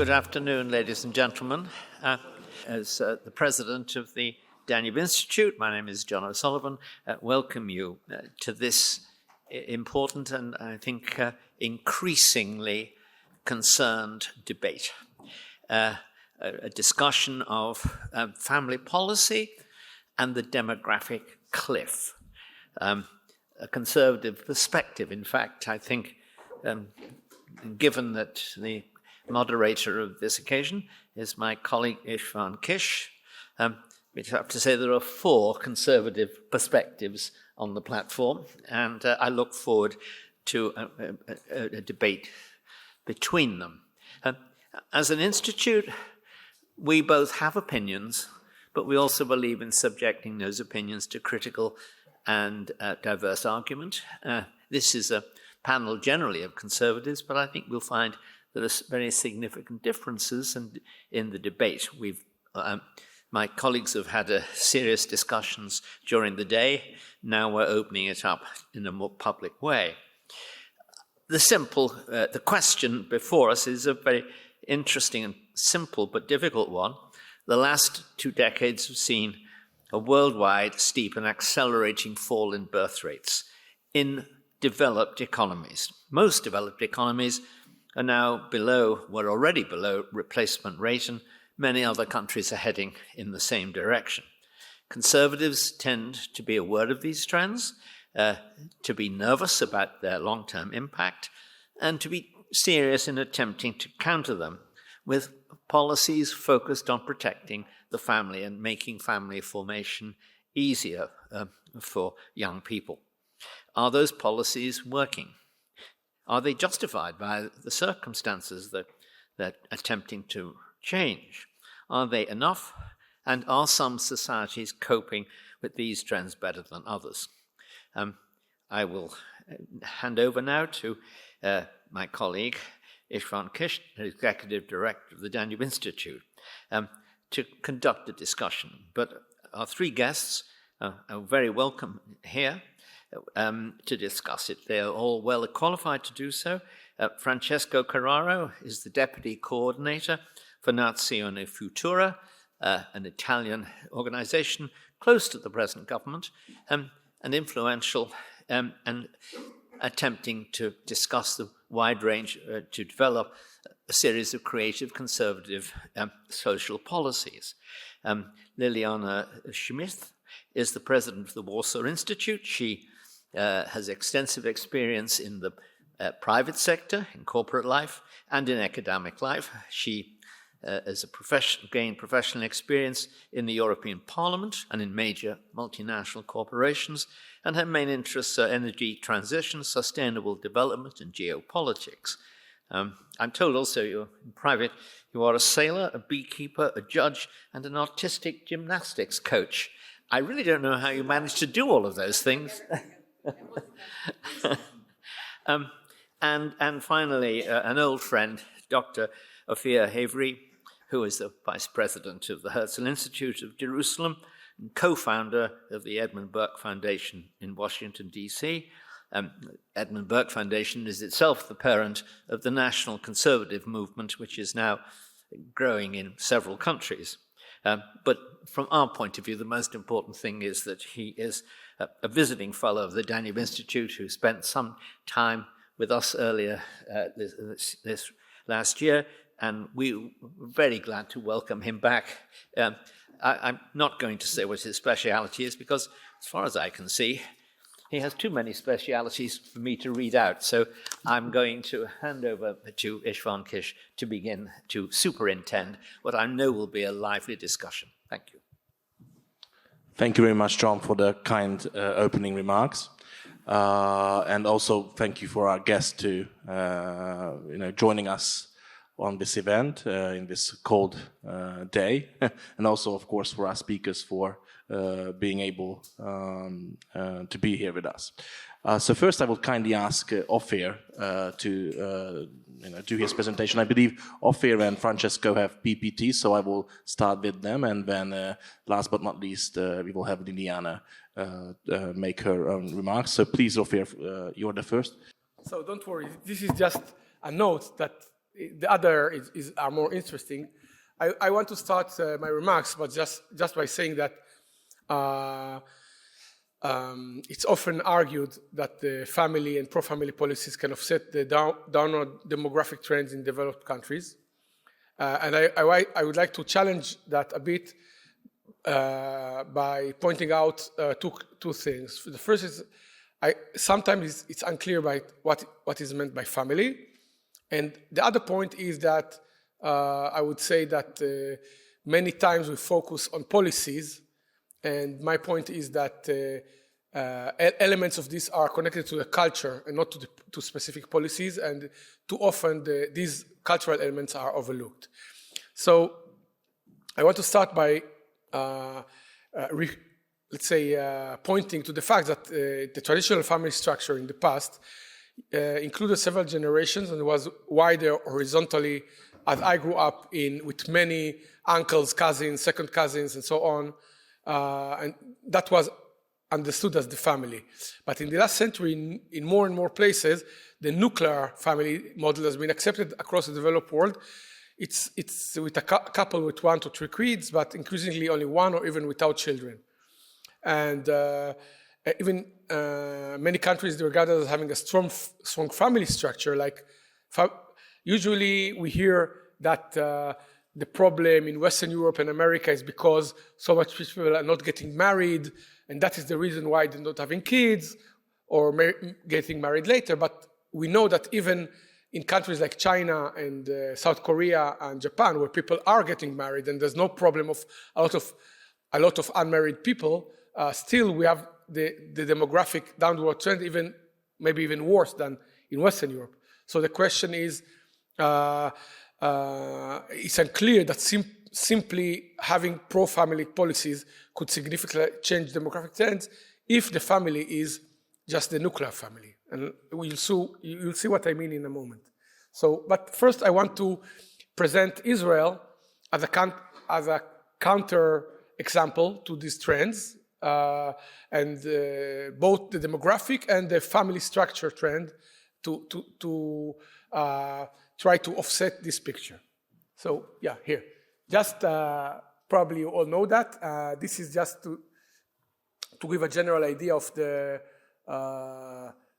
Good afternoon, ladies and gentlemen. As the president of the Danube Institute, my name is John O'Sullivan. Welcome you to this important and, I think, increasingly concerned debate. A discussion of family policy and the demographic cliff. A conservative perspective, in fact, I think, given that the moderator of this occasion is my colleague István Kiss, we have to say there are 4 conservative perspectives on the platform, and I look forward to a debate between them. As an institute, we both have opinions, but we also believe in subjecting those opinions to critical and diverse argument. This is a panel generally of conservatives, but I think we'll find there are very significant differences in the debate. My colleagues have had serious discussions during the day. Now we're opening it up in a more public way. The question before us is a very interesting and simple but difficult one. The last 2 decades have seen a worldwide steep and accelerating fall in birth rates in developed economies. Most developed economies are now were already below replacement rate, and many other countries are heading in the same direction. Conservatives tend to be aware of these trends, to be nervous about their long-term impact, and to be serious in attempting to counter them with policies focused on protecting the family and making family formation easier for young people. Are those policies working? Are they justified by the circumstances that they're attempting to change? Are they enough? And are some societies coping with these trends better than others? I will hand over now to my colleague, István Kiss, Executive Director of the Danube Institute, to conduct a discussion. But our 3 guests are very welcome here to discuss it. They are all well qualified to do so. Francesco Carraro is the Deputy Coordinator for Nazione Futura, an Italian organization close to the present government, and influential and attempting to discuss the wide range, to develop a series of creative conservative social policies. Liliana Smiech is the president of the Warsaw Institute. She has extensive experience in the private sector, in corporate life, and in academic life. She gained professional experience in the European Parliament and in major multinational corporations, and her main interests are energy transition, sustainable development, and geopolitics. I'm told also in private you are a sailor, a beekeeper, a judge, and an artistic gymnastics coach. I really don't know how you managed to do all of those things. And finally, an old friend, Dr. Ofir Haivry, who is the vice president of the Herzl Institute of Jerusalem and co-founder of the Edmund Burke Foundation in Washington, D.C. Edmund Burke Foundation is itself the parent of the National Conservative Movement, which is now growing in several countries. But from our point of view, the most important thing is that he is a visiting fellow of the Danube Institute who spent some time with us earlier this last year, and we were very glad to welcome him back. I'm not going to say what his speciality is, because as far as I can see, he has too many specialities for me to read out. So I'm going to hand over to István Kiss to begin to superintend what I know will be a lively discussion. Thank you. Thank you very much, John, for the kind opening remarks. And also thank you for our guests to joining us on this event in this cold day, and also, of course, for our speakers for being able to be here with us. So first, I will kindly ask Ofir to do his presentation. I believe Ofir and Francesco have PPT, so I will start with them, and then last but not least, we will have Liliana make her own remarks. So please, Ofir, you're the first. So don't worry, this is just a note that the other are more interesting. I want to start my remarks, but just by saying that it's often argued that the family and pro-family policies can offset the downward demographic trends in developed countries. And I would like to challenge that a bit by pointing out two things. The first is, sometimes it's unclear by what is meant by family. And the other point is that I would say that many times we focus on policies, and my point is that elements of this are connected to the culture and not to specific policies, and too often these cultural elements are overlooked. So I want to start by, pointing to the fact that the traditional family structure in the past included several generations and was wider horizontally as I grew up with many uncles, cousins, second cousins, and so on. And that was understood as the family. But in the last century, in more and more places, the nuclear family model has been accepted across the developed world. It's with a couple with 1 to 3 kids, but increasingly only one or even without children. And even many countries they regard it as having a strong family structure. Like usually we hear that the problem in Western Europe and America is because so much people are not getting married, and that is the reason why they're not having kids or getting married later. But we know that even in countries like China and South Korea and Japan, where people are getting married and there's no problem of a lot of unmarried people, still we have the demographic downward trend, maybe even worse than in Western Europe. So the question is, it's unclear that simply having pro-family policies could significantly change demographic trends if the family is just the nuclear family. And you'll see what I mean in a moment. So, but first I want to present Israel as a counter example to these trends, and both the demographic and the family structure trend to try to offset this picture. So yeah, here. Just probably you all know that. This is just to give a general idea of the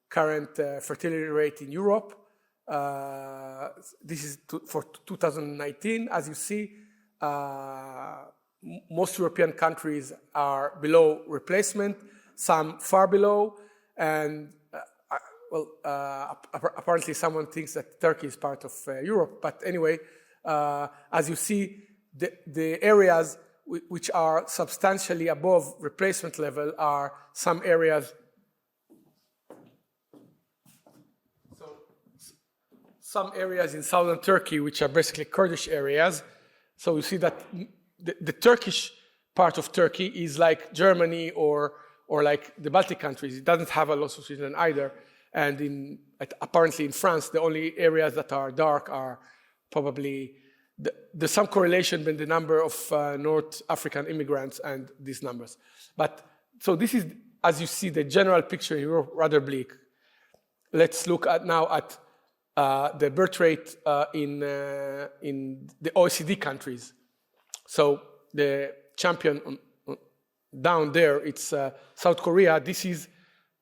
current fertility rate in Europe. This is for 2019. As you see, most European countries are below replacement, some far below, and apparently someone thinks that Turkey is part of Europe. But anyway, as you see, the areas which are substantially above replacement level are some areas. So some areas in southern Turkey, which are basically Kurdish areas. So you see that the Turkish part of Turkey is like Germany or like the Baltic countries. It doesn't have a lot of children either. And apparently in France, the only areas that are dark are probably, there's some correlation between the number of North African immigrants and these numbers. But, so this is, as you see, the general picture in Europe, rather bleak. Let's look now at the birth rate in the OECD countries. So the champion down there, it's South Korea. This is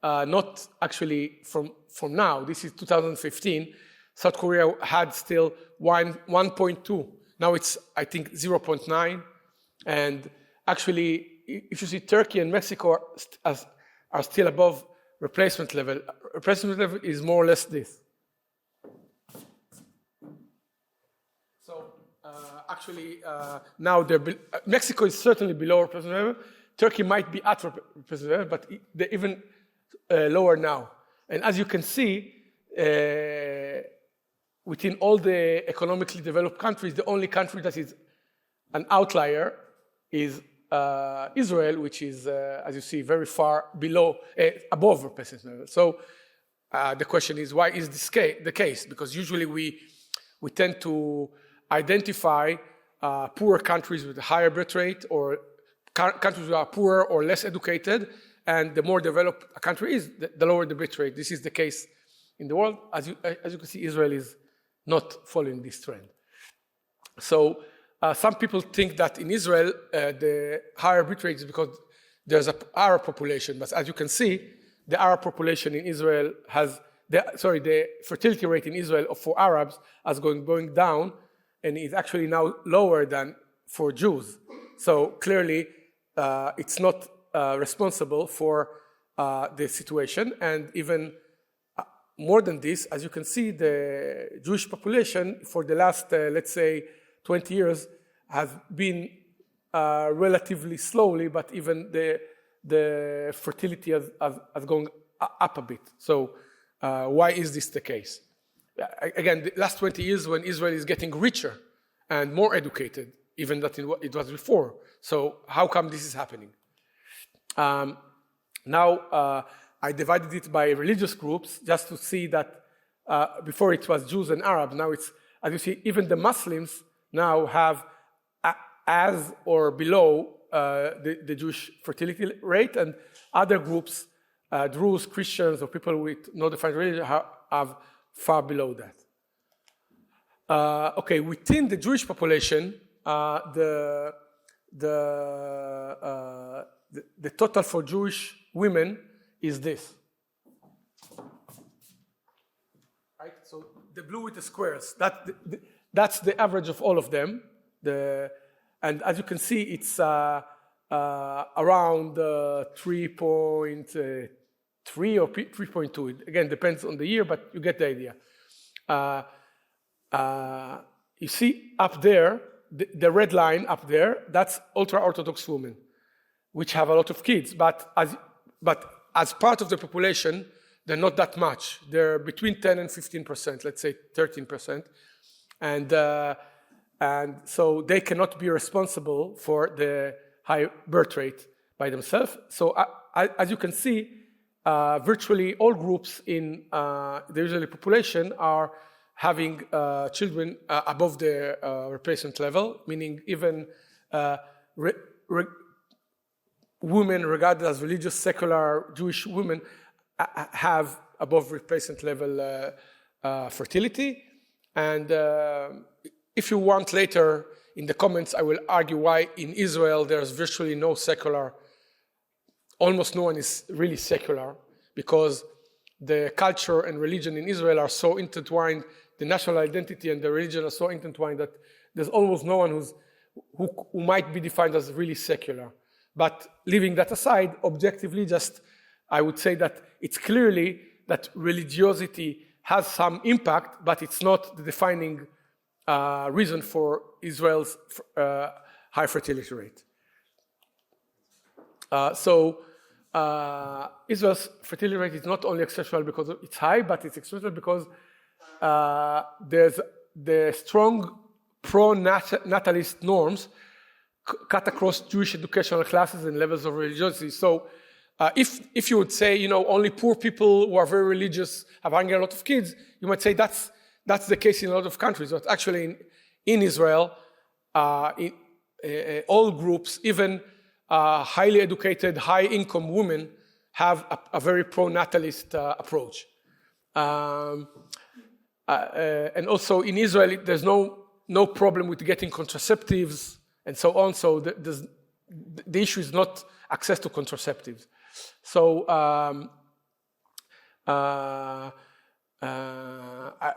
not actually from now. This is 2015. South Korea had still 1.2. Now it's, I think, 0.9. And actually, if you see Turkey and Mexico are still above replacement level. Replacement level is more or less this. So actually, now Mexico is certainly below replacement level. Turkey might be at replacement level, but they're even lower now. And as you can see, within all the economically developed countries, the only country that is an outlier is Israel, which is, as you see, very far above replacement level. So the question is, why is this the case? Because usually we tend to identify poorer countries with a higher birth rate, or countries that are poorer or less educated, and the more developed a country is, the lower the birth rate. This is the case in the world. As you can see, Israel is not following this trend. So some people think that in Israel, the higher birth rate is because there's an Arab population. But as you can see, the Arab population in Israel the fertility rate in Israel for Arabs is going down, and is actually now lower than for Jews. So clearly, it's not responsible for the situation. And even more than this, as you can see, the Jewish population for the last, let's say, 20 years has been relatively slowly, but even the fertility has gone up a bit. So why is this the case? Again, the last 20 years when Israel is getting richer and more educated, even than it was before. So how come this is happening? Now, I divided it by religious groups just to see that before it was Jews and Arabs. Now it's, as you see, even the Muslims now have as or below the Jewish fertility rate, and other groups, Druze, Christians, or people with no defined religion have far below that. Okay, within the Jewish population, the total for Jewish women is this. Right? So the blue with the squares, that's the average of all of them. And as you can see, it's around 3.3 or 3.2. It again depends on the year, but you get the idea. You see up there, the red line up there, that's ultra-Orthodox women, which have a lot of kids. But as part of the population, they're not that much. They're between 10 and 15%, let's say 13%. And so they cannot be responsible for the high birth rate by themselves. So as you can see, virtually all groups in the Israeli population are having children above the replacement level, meaning even women regarded as religious, secular Jewish women have above replacement level fertility. And if you want later in the comments, I will argue why in Israel there's virtually no secular, almost no one is really secular, because the culture and religion in Israel are so intertwined, the national identity and the religion are so intertwined that there's almost no one who might be defined as really secular. But leaving that aside, objectively, I would say that it's clearly that religiosity has some impact, but it's not the defining reason for Israel's high fertility rate. Israel's fertility rate is not only exceptional because it's high, but it's exceptional because there's the strong pro-natalist norms cut across Jewish educational classes and levels of religiosity. So if you would say, only poor people who are very religious have hanging a lot of kids, you might say that's the case in a lot of countries. But actually in Israel, all groups, even highly educated, high-income women have a very pro-natalist approach. And also in Israel, there's no problem with getting contraceptives and so on. So the issue is not access to contraceptives. So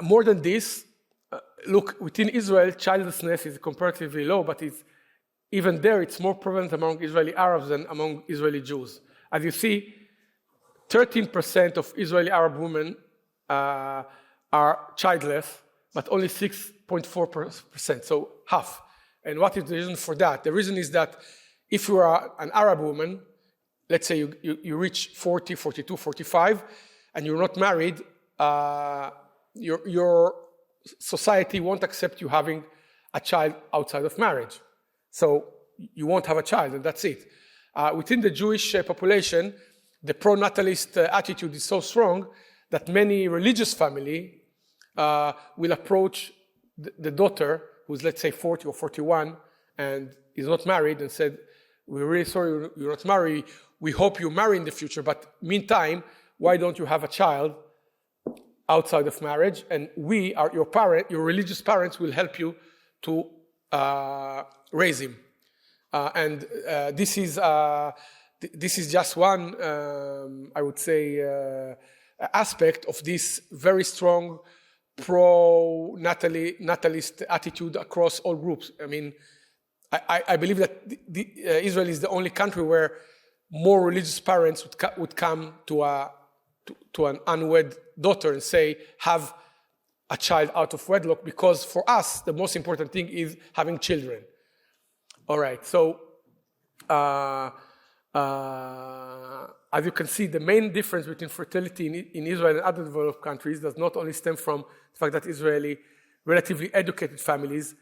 more than this, look, within Israel, childlessness is comparatively low, but even there, it's more prevalent among Israeli Arabs than among Israeli Jews. As you see, 13% of Israeli Arab women are childless, but only 6.4%, so half. And what is the reason for that? The reason is that if you are an Arab woman, let's say you reach 40, 42, 45, and you're not married, your society won't accept you having a child outside of marriage. So you won't have a child, and that's it. Within the Jewish population, the pro-natalist attitude is so strong that many religious families will approach the daughter, who's let's say 40 or 41, and is not married, and said, "We're really sorry you're not married. We hope you marry in the future, but meantime, why don't you have a child outside of marriage, and your religious parents will help you to raise him. And this is just one, I would say, aspect of this very strong pro-natalist attitude across all groups. I mean, I believe that Israel is the only country where more religious parents would come to an unwed daughter and say, have a child out of wedlock, because for us, the most important thing is having children. All right, so as you can see, the main difference between fertility in Israel and other developed countries does not only stem from the fact that Israeli relatively educated families,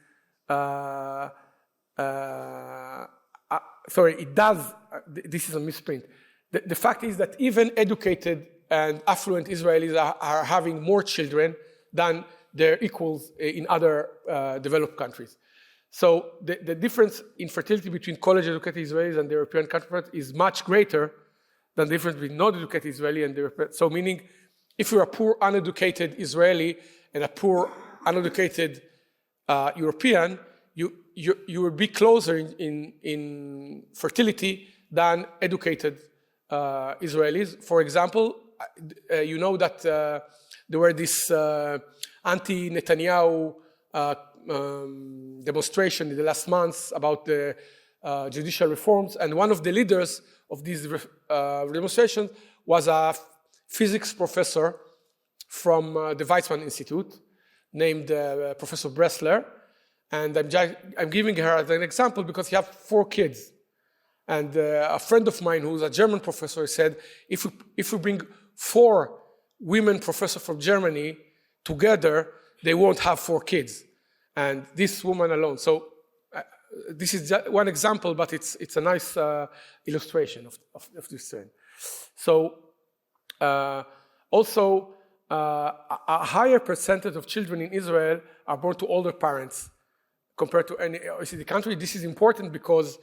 it does, this is a misprint. The fact is that even educated and affluent Israelis are having more children than their equals in other developed countries. So the difference in fertility between college-educated Israelis and their European counterparts is much greater than the difference between non-educated Israeli and the European. So meaning, if you're a poor, uneducated Israeli and a poor, uneducated European, you will be closer in fertility than educated Israelis. For example, you know that there were this anti-Netanyahu demonstration in the last months about the judicial reforms, and one of the leaders of these demonstrations was a physics professor from the Weizmann Institute named Professor Bressler, and I'm giving her as an example because he has 4 kids. And a friend of mine who's a German professor said, if we bring 4 women professors from Germany together, they won't have 4 kids. And this woman alone. So this is just one example, but it's a nice illustration of this trend. So also, a higher percentage of children in Israel are born to older parents compared to any OECD country. This is important because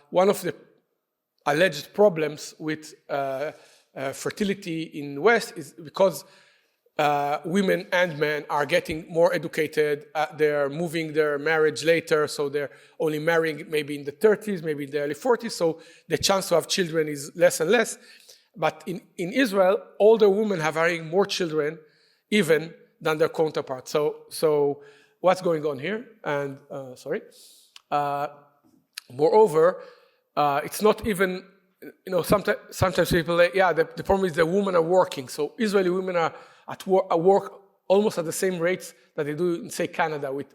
one of the alleged problems with fertility in West is because women and men are getting more educated, they're moving their marriage later, so they're only marrying maybe in the 30s, maybe in the early 40s, so the chance to have children is less and less. But in Israel, older women have having more children even than their counterparts. So what's going on here? And moreover, it's not even, sometimes people say, the problem is the women are working. So Israeli women are at work almost at the same rates that they do in, say, Canada, with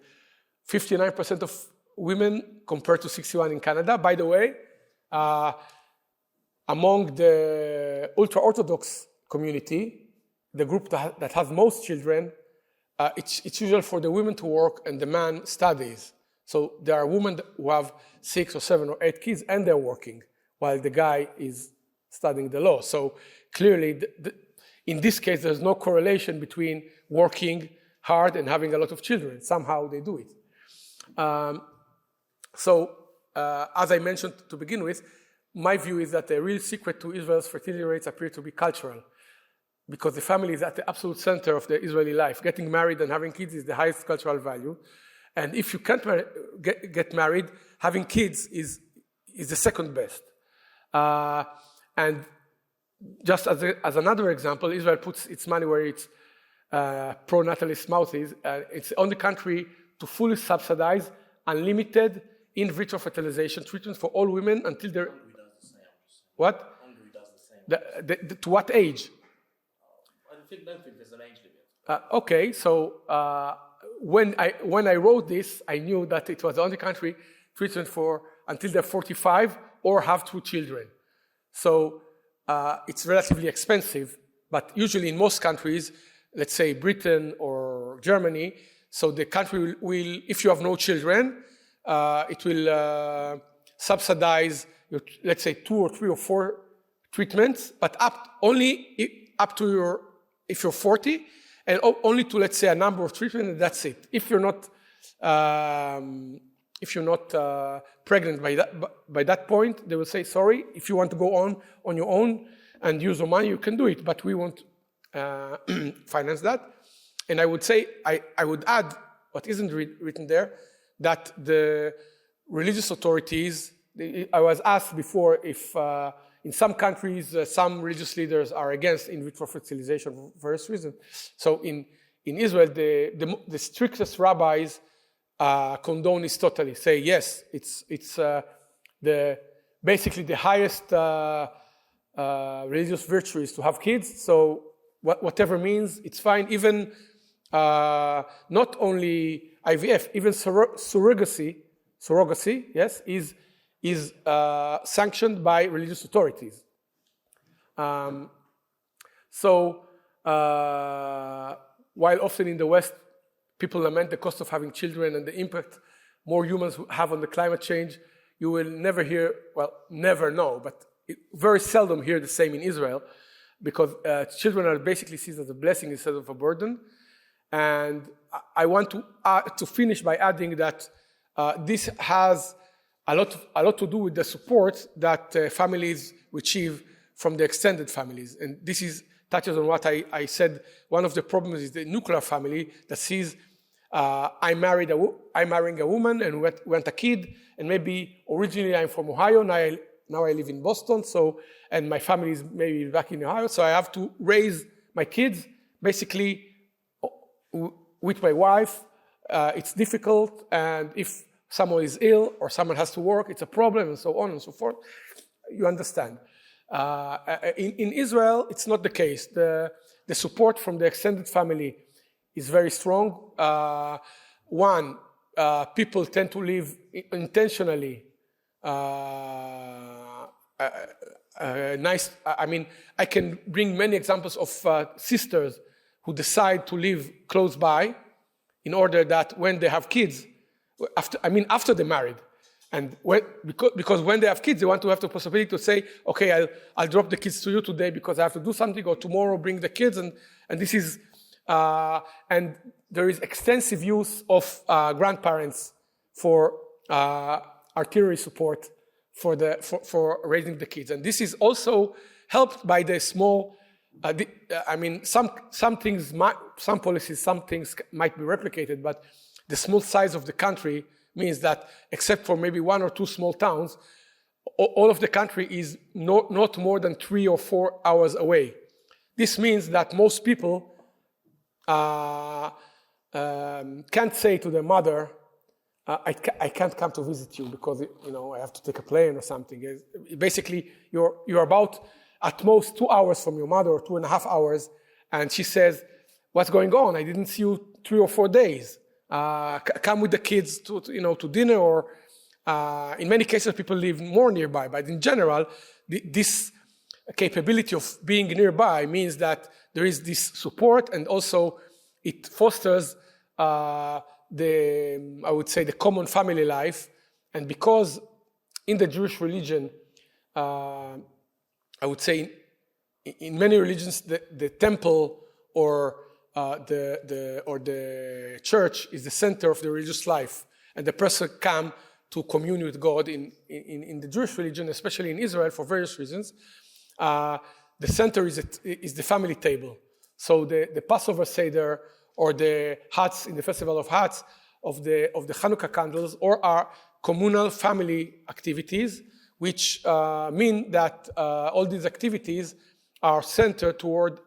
59% of women compared to 61% in Canada. By the way, among the ultra-Orthodox community, the group that has most children, it's usual for the women to work and the man studies. So there are women who have 6 or 7 or 8 kids and they're working, while the guy is studying the law. So clearly, in this case, there's no correlation between working hard and having a lot of children. Somehow they do it. As I mentioned to begin with, my view is that the real secret to Israel's fertility rates appear to be cultural, because the family is at the absolute center of the Israeli life. Getting married and having kids is the highest cultural value. And if you can't get married, having kids is the second best. And just as another example, Israel puts its money where its pro-natalist mouth is. It's the only country to fully subsidize unlimited in vitro fertilization treatment for all women until they're... What? Hungary does the same. To what age? I don't think there's an age limit. Okay, so when I wrote this, I knew that it was the only country treatment for until they're 45 or have 2 children. So it's relatively expensive, but usually in most countries, let's say Britain or Germany, so the country will, if you have no children, it will subsidize your, let's say 2 or 3 or 4 treatments, but only up to your, if you're 40, and only to, let's say, a number of treatments, and that's it. If you're not pregnant by that point, they will say, sorry, if you want to go on your own and use your money, you can do it, but we won't finance that. And I would say, I would add, what isn't written there, that the religious authorities, I was asked before if in some countries, some religious leaders are against in vitro fertilization for various reasons. So in Israel, the strictest rabbis condone this totally, say yes, it's basically the highest religious virtue is to have kids, so whatever means, it's fine. Even not only IVF, even surrogacy, yes, is sanctioned by religious authorities. While often in the West, people lament the cost of having children and the impact more humans have on the climate change, you will never hear, well, never know, but very seldom hear the same in Israel, because children are basically seen as a blessing instead of a burden. And I want to finish by adding that this has a lot to do with the support that families receive from the extended families. And this touches on what I said. One of the problems is the nuclear family that sees I'm marrying a woman and want a kid, and maybe originally I'm from Ohio, now I live in Boston, and my family is maybe back in Ohio, so I have to raise my kids basically with my wife. It's difficult, and if someone is ill or someone has to work, it's a problem, and so on and so forth. You understand. In Israel, it's not the case. The support from the extended family is very strong. People tend to live intentionally nice. I mean, I can bring many examples of sisters who decide to live close by in order that when they have kids, after they're married, and because when they have kids, they want to have the possibility to say, okay, I'll drop the kids to you today because I have to do something, or tomorrow bring the kids, and this is, and there is extensive use of grandparents for artillery support for raising the kids, and this is also helped by the small. Some things, some policies, some things might be replicated, but the small size of the country means that, except for maybe 1 or 2 small towns, all of the country is not more than 3 or 4 hours away. This means that most people can't say to their mother, I can't come to visit you because I have to take a plane or something. Basically, you're about at most 2 hours from your mother, or 2.5 hours, and she says, "What's going on? I didn't see you 3 or 4 days. Come with the kids to dinner," or in many cases people live more nearby. But in general, this capability of being nearby means that there is this support, and also it fosters the common family life. And because in the Jewish religion, I would say in many religions, the temple or the church is the center of the religious life, and the person come to commune with God. In the Jewish religion, especially in Israel, for various reasons, the center is the family table. So the Passover Seder, or the Hats in the Festival of Hats, of the Hanukkah candles, or our communal family activities, which mean that all these activities are centered towards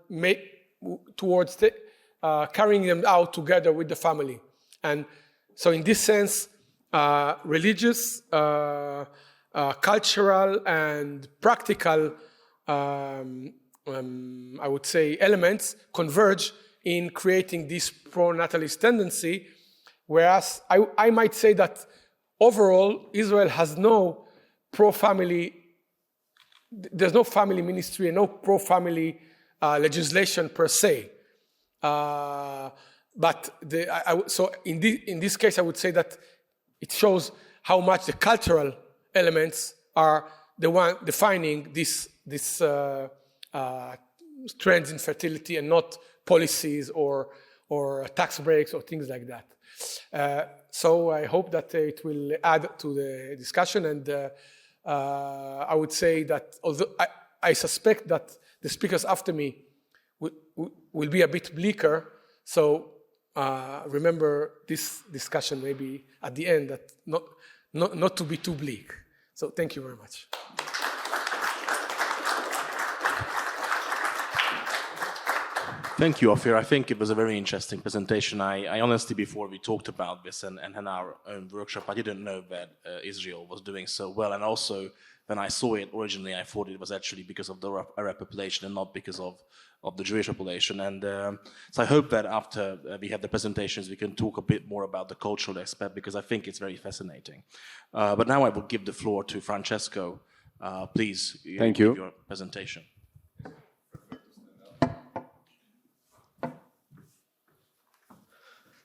carrying them out together with the family. And so in this sense, religious, cultural, and practical, I would say, elements converge in creating this pro-natalist tendency, whereas I might say that overall, Israel has no pro-family, there's no family ministry and no pro-family legislation per se. So in this case, I would say that it shows how much the cultural elements are the one defining this trends in fertility, and not policies or tax breaks or things like that. So I hope that it will add to the discussion, and I would say that although I suspect that the speakers after me will be a bit bleaker. So remember this discussion maybe at the end, that not to be too bleak. So thank you very much. Thank you, Ofir. I think it was a very interesting presentation. I honestly, before we talked about this and in our own workshop, I didn't know that Israel was doing so well. And also, when I saw it originally, I thought it was actually because of the Arab population and not because of the Jewish population. And so I hope that after we have the presentations, we can talk a bit more about the cultural aspect, because I think it's very fascinating. But now I will give the floor to Francesco. Please, Thank you. Give your presentation.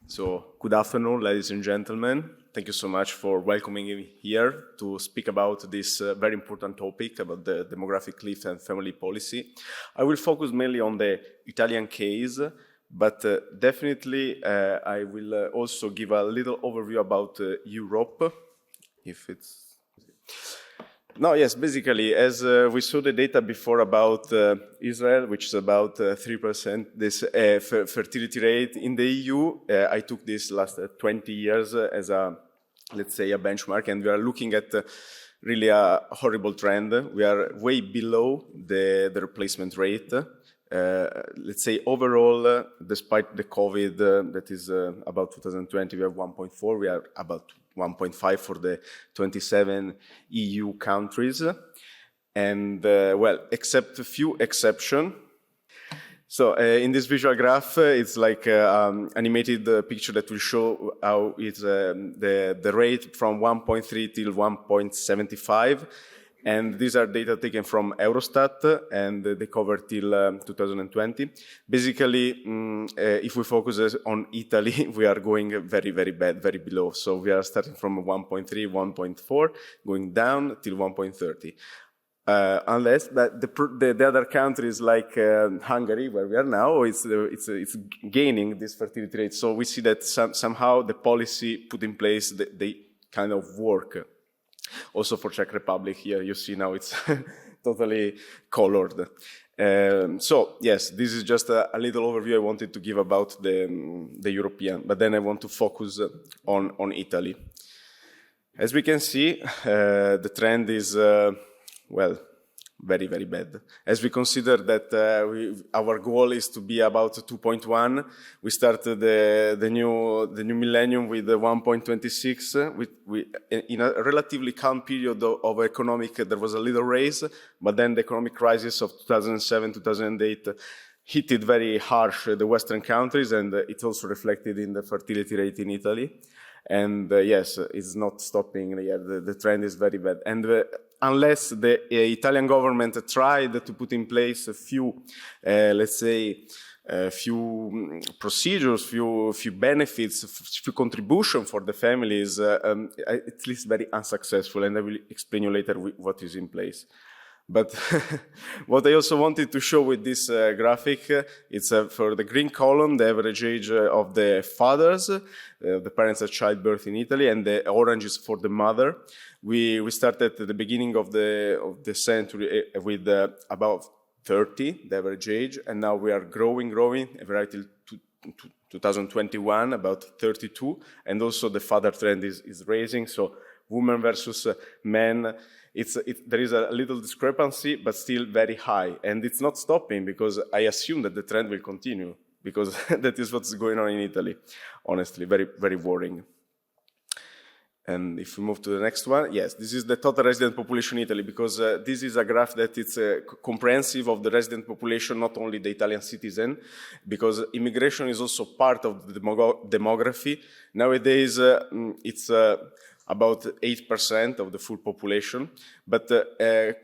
So, good afternoon, ladies and gentlemen. Thank you so much for welcoming me here to speak about this very important topic about the demographic cliff and family policy. I will focus mainly on the Italian case, but definitely I will also give a little overview about Europe, if it's... No, yes, basically, as we saw the data before about Israel, which is about 3%, this fertility rate in the EU, I took this last 20 years as a, let's say, a benchmark, and we are looking at really a horrible trend. We are way below the replacement rate. Let's say overall, despite the COVID, that is about 2020, we have 1.4, we are about 1.5 for the 27 EU countries. And, well, except a few exceptions. So in this visual graph, it's like an animated picture that will show how it's the rate from 1.3 till 1.75. And these are data taken from Eurostat, and they cover till 2020. Basically, if we focus on Italy, we are going very, very bad, very below. So we are starting from 1.3, 1.4, going down till 1.30. Unless but the other countries like Hungary, where we are now, it's gaining this fertility rate. So we see that somehow the policy put in place, they kind of work. Also for Czech Republic here, you see now it's totally colored. So yes, this is just a little overview I wanted to give about the European, but then I want to focus on Italy. As we can see, the trend is, well, very, very bad. As we consider that our goal is to be about 2.1, we started the new millennium with 1.26. In a relatively calm period of economic, there was a little raise, but then the economic crisis of 2007, 2008 hit it very harsh, the Western countries, and it's also reflected in the fertility rate in Italy. And yes, it's not stopping. Yeah, the trend is very bad. And unless the Italian government tried to put in place a few, let's say, few procedures, few benefits, few contribution for the families, at least very unsuccessful. And I will explain you later what is in place. But what I also wanted to show with this graphic, it's for the green column, the average age of the fathers, the parents at childbirth in Italy, and the orange is for the mother. We started at the beginning of the century with about 30, the average age, and now we are growing, right till 2021, about 32, and also the father trend is raising, so women versus men. There is a little discrepancy, but still very high. And it's not stopping, because I assume that the trend will continue, because that is what's going on in Italy. Honestly, very, very worrying. And if we move to the next one, yes, this is the total resident population in Italy, because this is a graph that it's comprehensive of the resident population, not only the Italian citizen, because immigration is also part of the demography. Nowadays, it's about 8% of the full population. But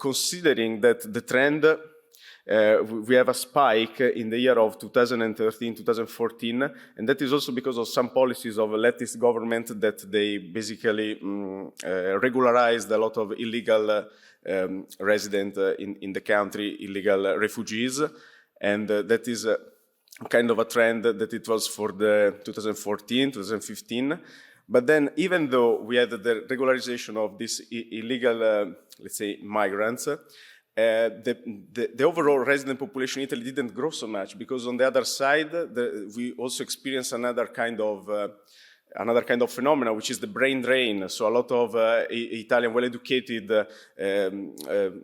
considering that the trend, we have a spike in the year of 2013, 2014, and that is also because of some policies of a leftist government that they basically regularized a lot of illegal residents in the country, illegal refugees, and that is kind of a trend that it was for the 2014, 2015. But then, even though we had the regularization of these illegal, let's say, migrants, the overall resident population in Italy didn't grow so much, because on the other side, we also experienced another kind of phenomena, which is the brain drain. So a lot of Italian well-educated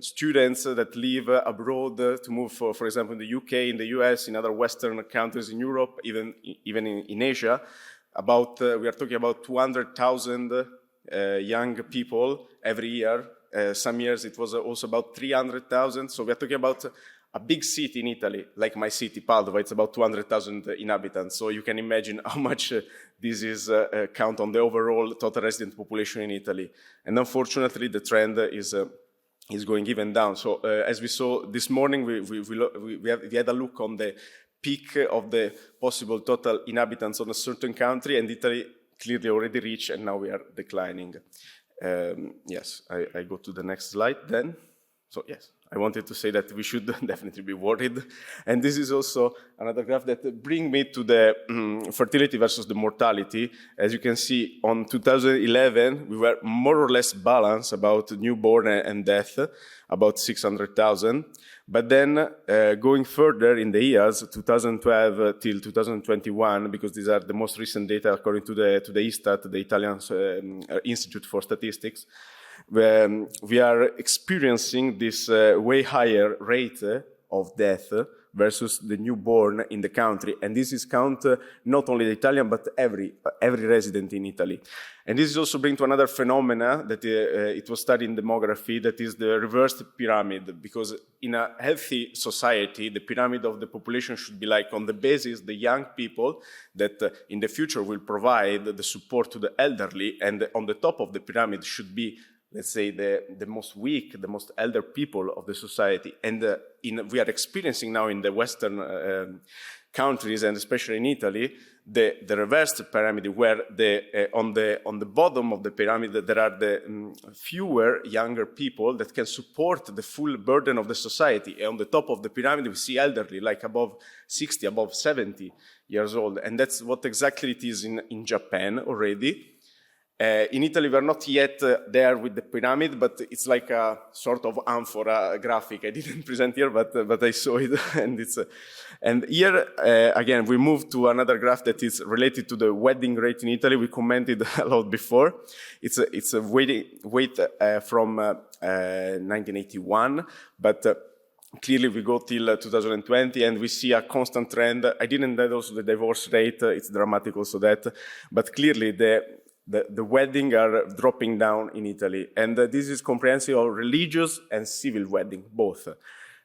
students that live abroad to move, for example, in the UK, in the US, in other Western countries in Europe, even in Asia. We are talking about 200,000 young people every year. Some years it was also about 300,000. So we are talking about a big city in Italy, like my city, Padova. It's about 200,000 inhabitants. So you can imagine how much this is count on the overall total resident population in Italy. And unfortunately, the trend is going even down. So as we saw this morning, we had a look on the peak of the possible total inhabitants on a certain country, and Italy clearly already reached, and now we are declining. Yes, I go to the next slide then. So yes, I wanted to say that we should definitely be worried. And this is also another graph that brings me to the fertility versus the mortality. As you can see, on 2011, we were more or less balanced about newborn and death, about 600,000. But then going further in the years, 2012 till 2021, because these are the most recent data according to the ISTAT, the Italian Institute for Statistics, we are experiencing this way higher rate of death versus the newborn in the country. And this is count not only the Italian, but every resident in Italy. And this is also bring to another phenomena that it was studied in demography, that is the reversed pyramid. Because in a healthy society, the pyramid of the population should be like, on the basis, the young people that in the future will provide the support to the elderly, and on the top of the pyramid should be, let's say, the most weak, the most elder people of the society. And we are experiencing now in the Western countries, and especially in Italy, the reversed pyramid, where on the bottom of the pyramid there are the fewer younger people that can support the full burden of the society. And on the top of the pyramid we see elderly, like above 60, above 70 years old. And that's what exactly it is in Japan already. In Italy, we're not yet there with the pyramid, but it's like a sort of amphora graphic. I didn't present here, but I saw it, and here again we move to another graph that is related to the wedding rate in Italy. We commented a lot before. It's a weight from 1981, but clearly we go till 2020, and we see a constant trend. I didn't add also the divorce rate; it's dramatic also that, but clearly the weddings are dropping down in Italy, and this is comprehensive of religious and civil wedding, both.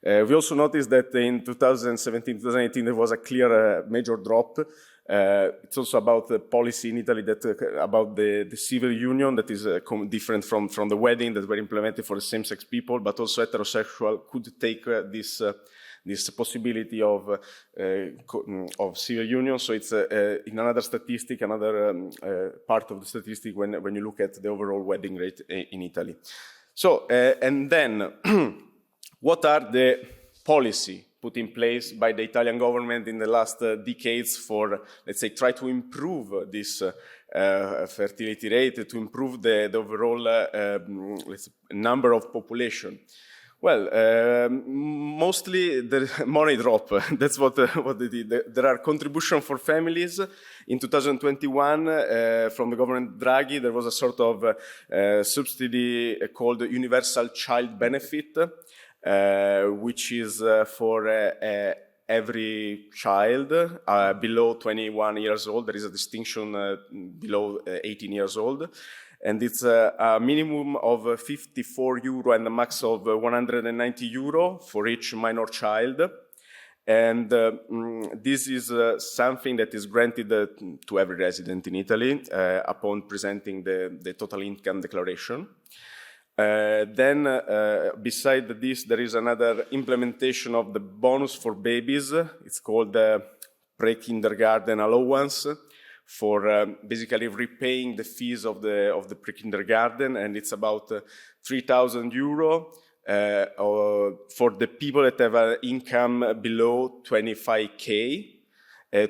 We also noticed that in 2017, 2018, there was a clear major drop. It's also about the policy in Italy about the civil union that is different from the wedding that were implemented for the same-sex people, but also heterosexual could take this possibility of civil union. So it's in another statistic, another part of the statistic when you look at the overall wedding rate in Italy. So, and then, what are the policy put in place by the Italian government in the last decades for, let's say, try to improve this fertility rate, to improve the overall number of population? Well, mostly the money drop. That's what they did. There are contributions for families. In 2021, from the government Draghi, there was a sort of subsidy called Universal Child Benefit, which is for every child below 21 years old. There is a distinction below 18 years old. And it's a minimum of 54 euro and a max of 190 euro for each minor child. And this is something that is granted to every resident in Italy upon presenting the total income declaration. Then, beside this, there is another implementation of the bonus for babies. It's called pre-kindergarten allowance, for basically repaying the fees of the pre-kindergarten, and it's about 3,000 euro for the people that have an income below 25k,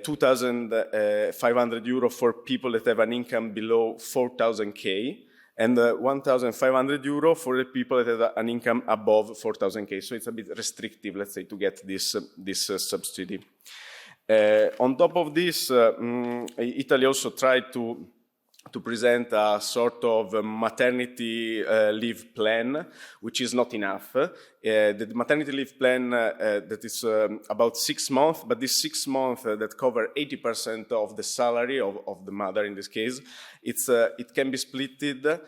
2,500 euro for people that have an income below 4,000k, and 1,500 euro for the people that have an income above 4,000K. So it's a bit restrictive, let's say, to get this subsidy. On top of this, Italy also tried to present a sort of maternity leave plan, which is not enough. The maternity leave plan that is about 6 months, but this 6 months that cover 80% of the salary of the mother in this case, it can be splitted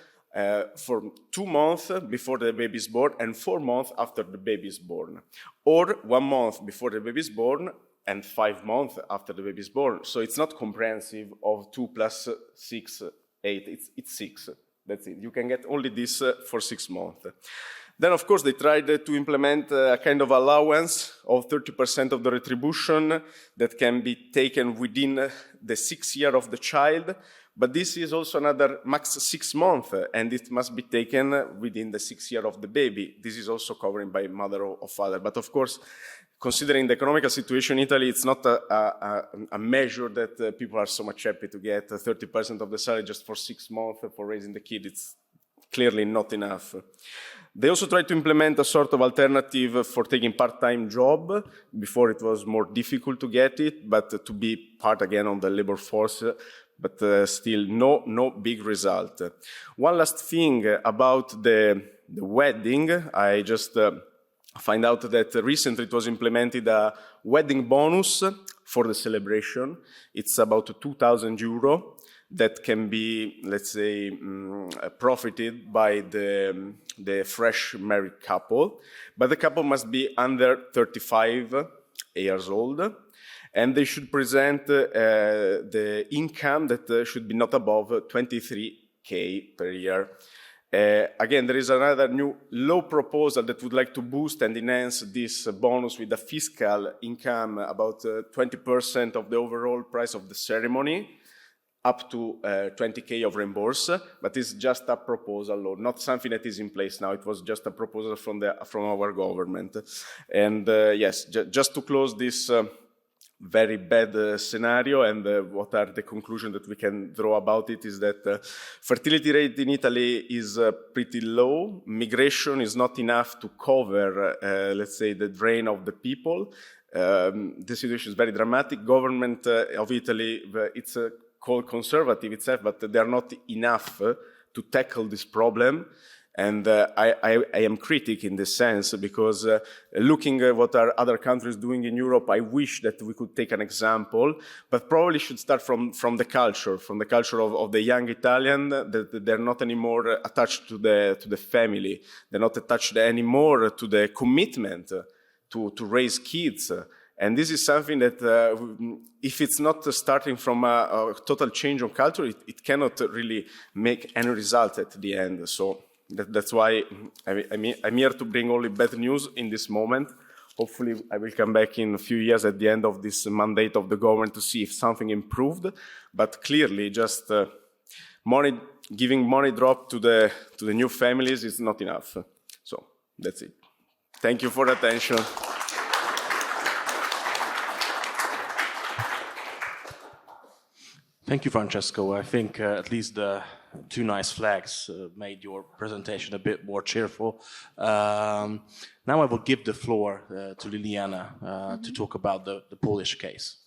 for 2 months before the baby is born and 4 months after the baby is born, or 1 month before the baby is born and 5 months after the baby is born. So it's not comprehensive of 2 plus 6, 8, it's 6. That's it. You can get only this for 6 months. Then, of course, they tried to implement a kind of allowance of 30% of the retribution that can be taken within the 6 years of the child. But this is also another max 6 months, and it must be taken within the 6 years of the baby. This is also covered by mother or father. But of course, considering the economical situation in Italy, it's not a measure that people are so much happy to get 30% of the salary just for 6 months for raising the kid. It's clearly not enough. They also tried to implement a sort of alternative for taking part-time job. Before it was more difficult to get it, but to be part again on the labor force, but still no big result. One last thing about the wedding, I just find out that recently it was implemented a wedding bonus for the celebration. It's about 2,000 euro that can be, let's say, profited by the fresh married couple. But the couple must be under 35 years old, and they should present the income that should be not above 23K per year. Again, there is another new law proposal that would like to boost and enhance this bonus with a fiscal income about 20% of the overall price of the ceremony, up to 20K of reimburse, but it's just a proposal law, not something that is in place now. It was just a proposal from our government. And yes, just to close this very bad scenario, and what are the conclusions that we can draw about it is that fertility rate in Italy is pretty low. Migration is not enough to cover, let's say, the drain of the people. The situation is very dramatic. Government of Italy, it's called conservative itself, but they are not enough to tackle this problem. And I am critic in this sense, because looking at what are other countries doing in Europe, I wish that we could take an example, but probably should start from the culture of the young Italian, that they're not anymore attached to the family. They're not attached anymore to the commitment to raise kids. And this is something that, if it's not starting from a total change of culture, it cannot really make any result at the end. So that's why I'm here to bring only bad news in this moment. Hopefully, I will come back in a few years at the end of this mandate of the government to see if something improved. But clearly, just giving money drop to the new families is not enough. So that's it. Thank you for the attention. Thank you, Francesco. I think at least the 2 nice flags made your presentation a bit more cheerful. Now I will give the floor to Liliana to talk about the Polish case.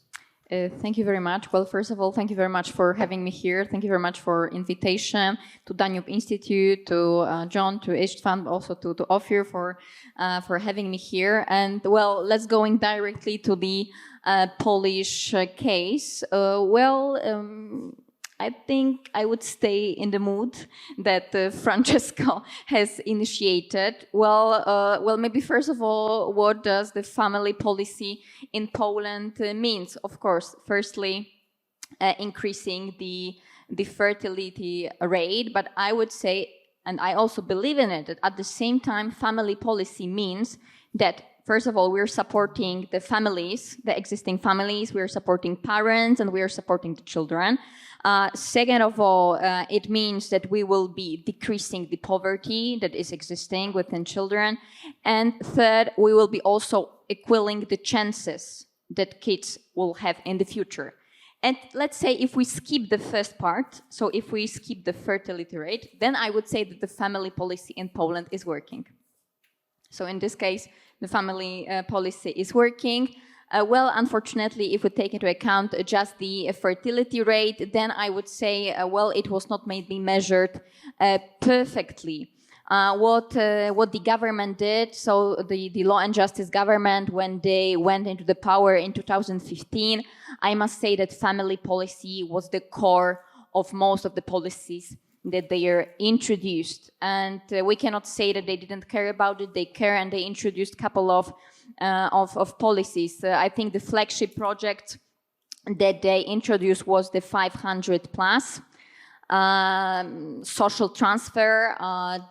Thank you very much. Well, first of all, thank you very much for having me here. Thank you very much for invitation to Danube Institute, to John, to Edmund, also to Ofir for having me here. And well, let's go in directly to the Polish case. I think I would stay in the mood that Francesco has initiated. Well, maybe first of all, what does the family policy in Poland means? Of course, firstly, increasing the fertility rate, but I would say, and I also believe in it, that at the same time, family policy means that first of all, we're supporting the families, the existing families, we're supporting parents, and we're supporting the children. Second of all, it means that we will be decreasing the poverty that is existing within children. And third, we will be also equaling the chances that kids will have in the future. And let's say if we skip the first part, so if we skip the fertility rate, then I would say that the family policy in Poland is working. So in this case, the family policy is working. Well, unfortunately, if we take into account just the fertility rate, then I would say, well, it was not maybe measured perfectly. What the government did, so the Law and Justice government, when they went into the power in 2015, I must say that family policy was the core of most of the policies that they are introduced. And we cannot say that they didn't care about it. They care, and they introduced a couple of policies. I think the flagship project that they introduced was the 500 plus social transfer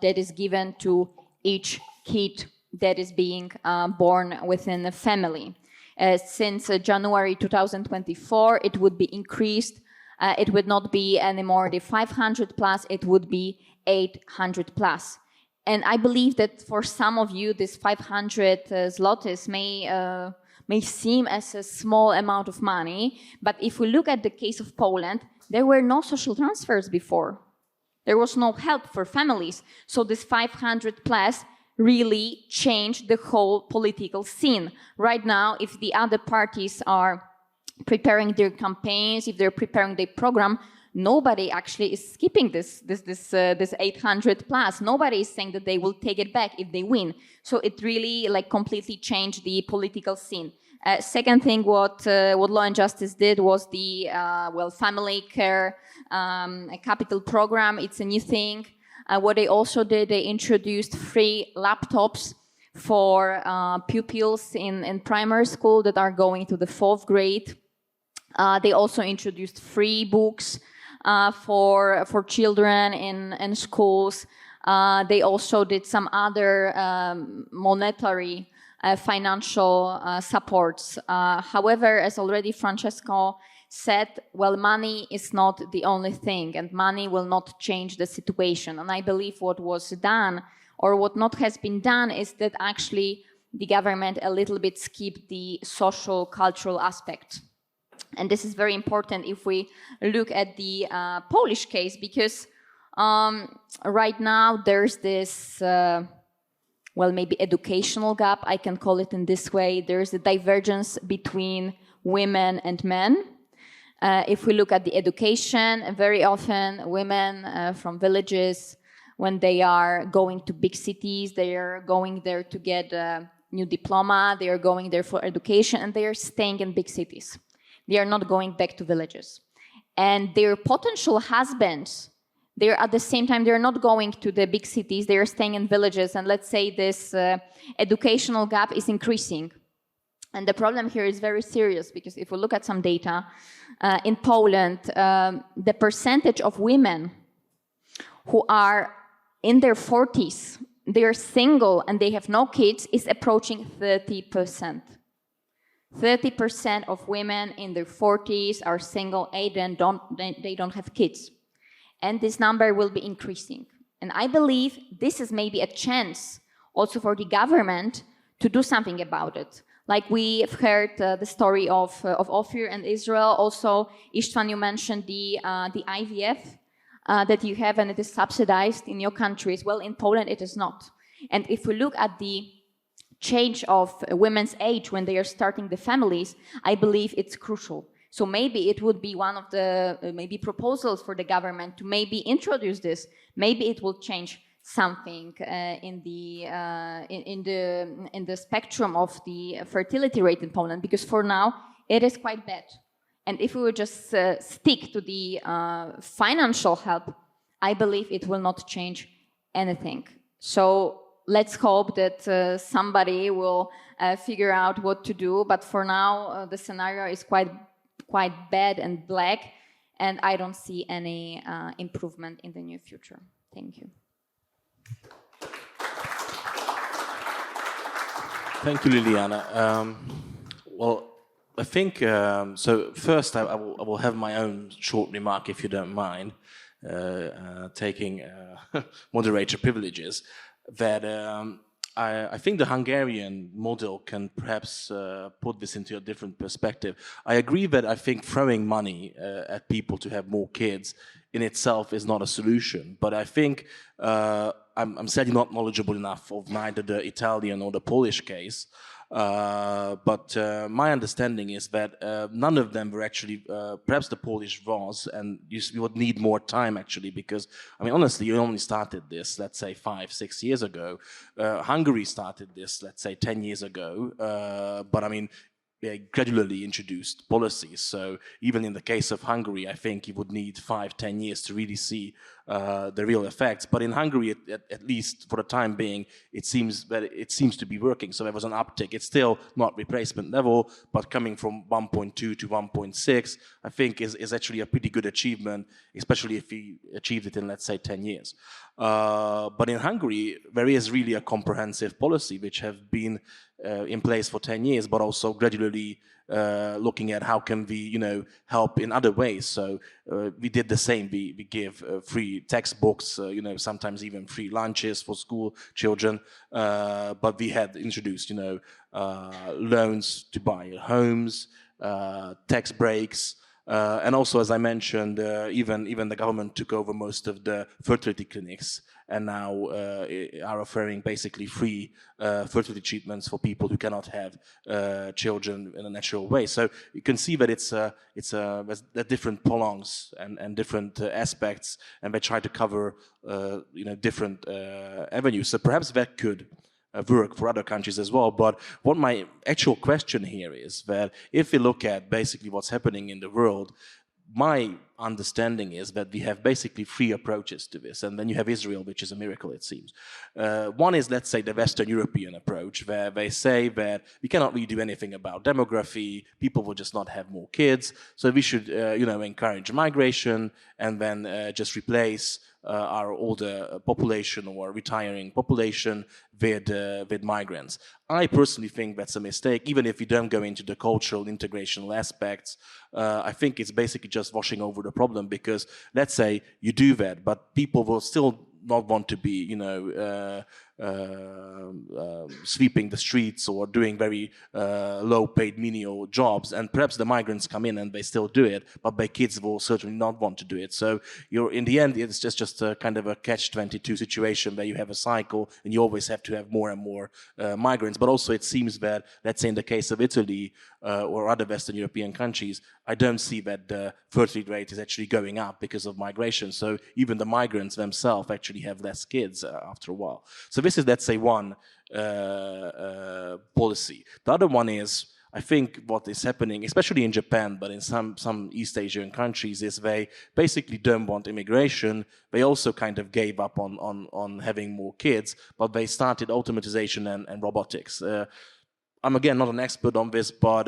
that is given to each kid that is being born within a family. Since January 2024, it would be increased. It would not be anymore the 500 plus, it would be 800 plus. And I believe that for some of you, this 500 zlotys may seem as a small amount of money, but if we look at the case of Poland, there were no social transfers before. There was no help for families. So this 500 plus really changed the whole political scene. Right now, if the other parties are preparing their campaigns, if they're preparing their program, nobody actually is skipping this 800 plus. Nobody is saying that they will take it back if they win. So it really completely changed the political scene. Second thing, what Law and Justice did was the family care capital program. It's a new thing. What they also did, they introduced free laptops for pupils in primary school that are going to the 4th grade. They also introduced free books for children in schools. They also did some other monetary financial supports. However, as already Francesco said, well, money is not the only thing, and money will not change the situation. And I believe what was done, or what not has been done, is that actually the government a little bit skipped the social, cultural aspect. And this is very important if we look at the Polish case, because right now there's this, maybe educational gap, I can call it in this way. There's a divergence between women and men. If we look at the education, very often women from villages, when they are going to big cities, they are going there to get a new diploma, they are going there for education, and they are staying in big cities. They are not going back to villages. And their potential husbands, they're at the same time, they're not going to the big cities, they are staying in villages. And let's say this educational gap is increasing. And the problem here is very serious, because if we look at some data, in Poland, the percentage of women who are in their 40s, they are single and they have no kids, is approaching 30%. 30% of women in their 40s are single and they don't have kids. And this number will be increasing. And I believe this is maybe a chance also for the government to do something about it. Like we've heard the story of Ofir and Israel. Also, Istvan, you mentioned the IVF that you have, and it is subsidized in your countries. Well, in Poland, it is not. And if we look at the change of women's age when they are starting the families, I believe it's crucial. So maybe it would be one of the maybe proposals for the government to maybe introduce this. Maybe it will change something in the spectrum of the fertility rate in Poland, because for now it is quite bad. And if we would just stick to the financial help, I believe it will not change anything. So let's hope that somebody will figure out what to do. But for now, the scenario is quite bad and black, and I don't see any improvement in the near future. Thank you. Thank you, Liliana. I think, so first I will have my own short remark, if you don't mind, taking moderator privileges, that I think the Hungarian model can perhaps put this into a different perspective. I agree that I think throwing money at people to have more kids in itself is not a solution. But I think I'm sadly not knowledgeable enough of neither the Italian or the Polish case. But my understanding is that none of them were actually, perhaps the Polish was, and you would need more time actually, because, I mean, honestly, you only started this, let's say, 5-6 years ago. Hungary started this, let's say, 10 years ago. But I mean, they gradually introduced policies. So even in the case of Hungary, I think you would need 5-10 years to really see the real effects. But in Hungary, at least for the time being, it seems to be working. So there was an uptick. It's still not replacement level, but coming from 1.2 to 1.6, I think is actually a pretty good achievement, especially if we achieved it in, let's say, 10 years. But in Hungary, there is really a comprehensive policy which have been in place for 10 years, but also gradually looking at how can we, help in other ways. So we did the same. We give free textbooks, sometimes even free lunches for school children. But we had introduced, loans to buy homes, tax breaks. And also, as I mentioned, even the government took over most of the fertility clinics and now are offering basically free fertility treatments for people who cannot have children in a natural way. So you can see that there's different prongs and different aspects, and they try to cover different avenues. So perhaps that could work for other countries as well. But what my actual question here is that if we look at basically what's happening in the world, my understanding is that we have basically three approaches to this. And then you have Israel, which is a miracle, it seems. One is, let's say, the Western European approach, where they say that we cannot really do anything about demography, people will just not have more kids, so we should, encourage migration and then just replace our older population or retiring population with migrants. I personally think that's a mistake, even if we don't go into the cultural integrational aspects. I think it's basically just washing over the problem, because let's say you do that, but people will still not want to be, sweeping the streets or doing very low-paid menial jobs, and perhaps the migrants come in and they still do it, but their kids will certainly not want to do it. So in the end, it's just a kind of a catch-22 situation where you have a cycle and you always have to have more and more migrants. But also it seems that, let's say in the case of Italy or other Western European countries, I don't see that the fertility rate is actually going up because of migration. So even the migrants themselves actually have less kids after a while. So this is, let's say, one policy. The other one is, I think what is happening, especially in Japan, but in some East Asian countries, is they basically don't want immigration. They also kind of gave up on having more kids, but they started automatization and robotics. I'm again not an expert on this, but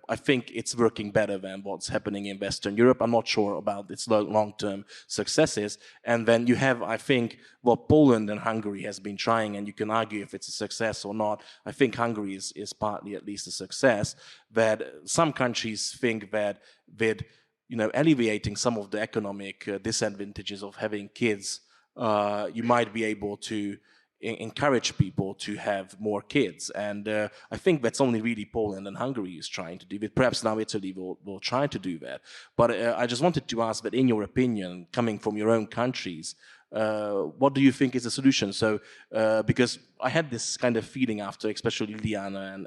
I think it's working better than what's happening in Western Europe. I'm not sure about its long-term successes. And then you have, I think, what Poland and Hungary has been trying, and you can argue if it's a success or not. I think Hungary is partly at least a success, that some countries think that with alleviating some of the economic disadvantages of having kids, you might be able to encourage people to have more kids. And I think that's only really Poland and Hungary is trying to do it. Perhaps now Italy will try to do that. But I just wanted to ask that, in your opinion, coming from your own countries, what do you think is the solution? So, because I had this kind of feeling after, especially Liliana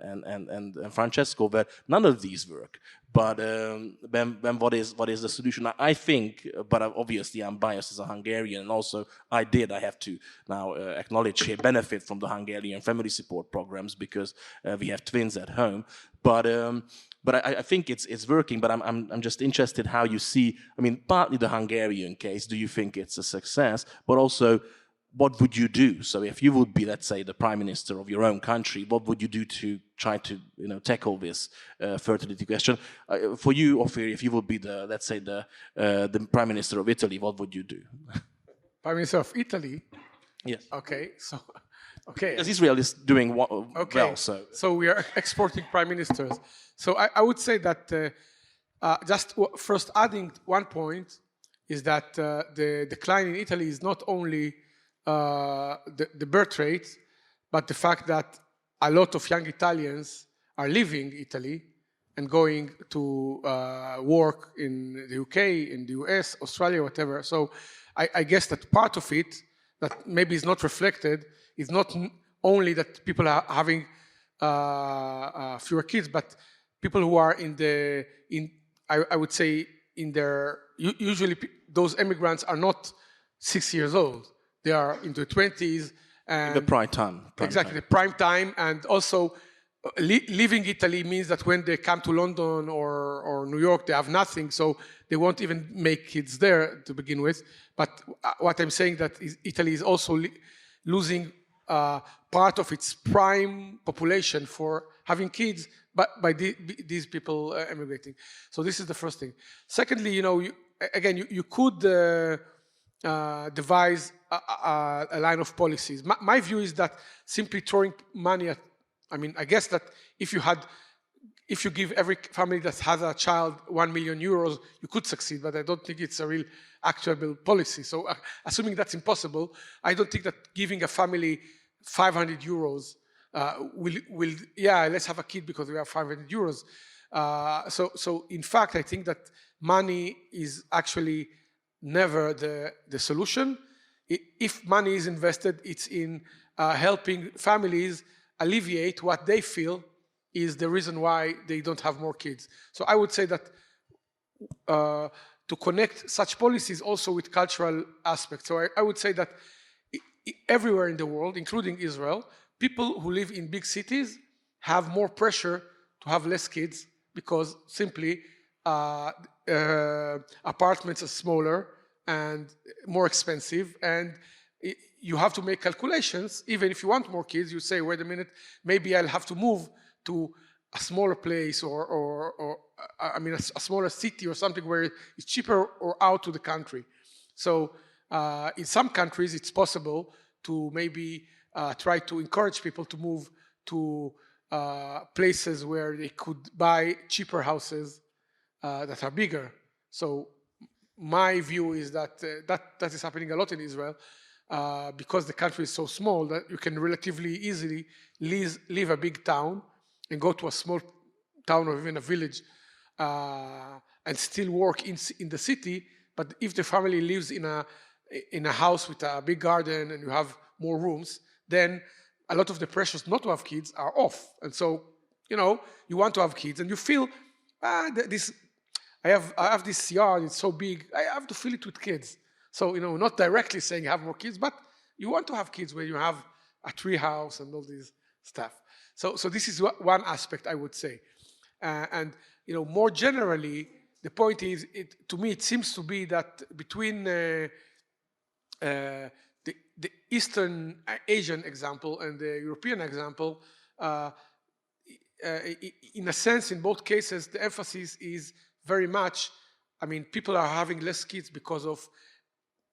and Francesco, that none of these work. But then what is the solution? I think, but obviously I'm biased as a Hungarian, and also I have to now acknowledge here, benefit from the Hungarian family support programs, because we have twins at home. But I think it's working. But I'm just interested how you see. I mean, partly the Hungarian case. Do you think it's a success? But also, what would you do? So if you would be, let's say, the prime minister of your own country, what would you do to try to tackle this fertility question? For you, Ofir, if you would be let's say the prime minister of Italy, what would you do? Prime Minister of Italy? Yes. Okay, so okay. Because Israel is doing well. So we are exporting prime ministers. So I would say that just first adding one point is that the decline in Italy is not only the birth rate, but the fact that a lot of young Italians are leaving Italy and going to work in the UK, in the US, Australia, whatever. So I guess that part of it that maybe is not reflected is not only that people are having fewer kids, but people who are I would say in their, usually those immigrants are not 6 years old. They are in their 20s. And the prime time. Exactly, the prime time. And also leaving Italy means that when they come to London or New York, they have nothing. So they won't even make kids there to begin with. But what I'm saying that is Italy is also losing part of its prime population for having kids by these people emigrating. So this is the first thing. Secondly, you could devise a line of policies. My view is that simply throwing money at, I guess that if you give every family that has a child 1 million euros, you could succeed, but I don't think it's a real actual policy. So assuming that's impossible, I don't think that giving a family 500 euros will let's have a kid because we have 500 euros. So in fact, I think that money is actually never the solution. If money is invested, it's in helping families alleviate what they feel is the reason why they don't have more kids. So I would say that to connect such policies also with cultural aspects. So I would say that everywhere in the world, including Israel, people who live in big cities have more pressure to have less kids because simply apartments are smaller and more expensive, and you have to make calculations. Even if you want more kids, you say, wait a minute, maybe I'll have to move to a smaller place or a smaller city or something where it's cheaper, or out to the country. So in some countries, it's possible to maybe try to encourage people to move to places where they could buy cheaper houses that are bigger. So my view is that that is happening a lot in Israel because the country is so small that you can relatively easily leave a big town and go to a small town or even a village and still work in the city. But if the family lives in a house with a big garden and you have more rooms, then a lot of the pressures not to have kids are off. And so, you want to have kids and you feel, I have this yard, it's so big, I have to fill it with kids. So, not directly saying have more kids, but you want to have kids where you have a tree house and all this stuff. So this is one aspect I would say. And, more generally, the point is, to me, it seems to be that between the Eastern Asian example and the European example, in a sense, in both cases, the emphasis is very much, people are having less kids because of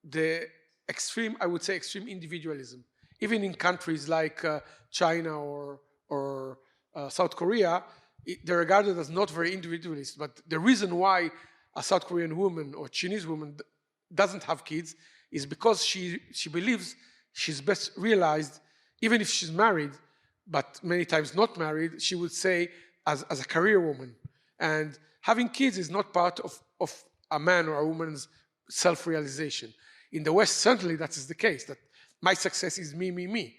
the extreme individualism. Even in countries like China or South Korea, they're regarded as not very individualist. But the reason why a South Korean woman or Chinese woman doesn't have kids is because she believes she's best realized, even if she's married, but many times not married, she would say as a career woman. And having kids is not part of a man or a woman's self-realization. In the West, certainly that is the case, that my success is me, me, me.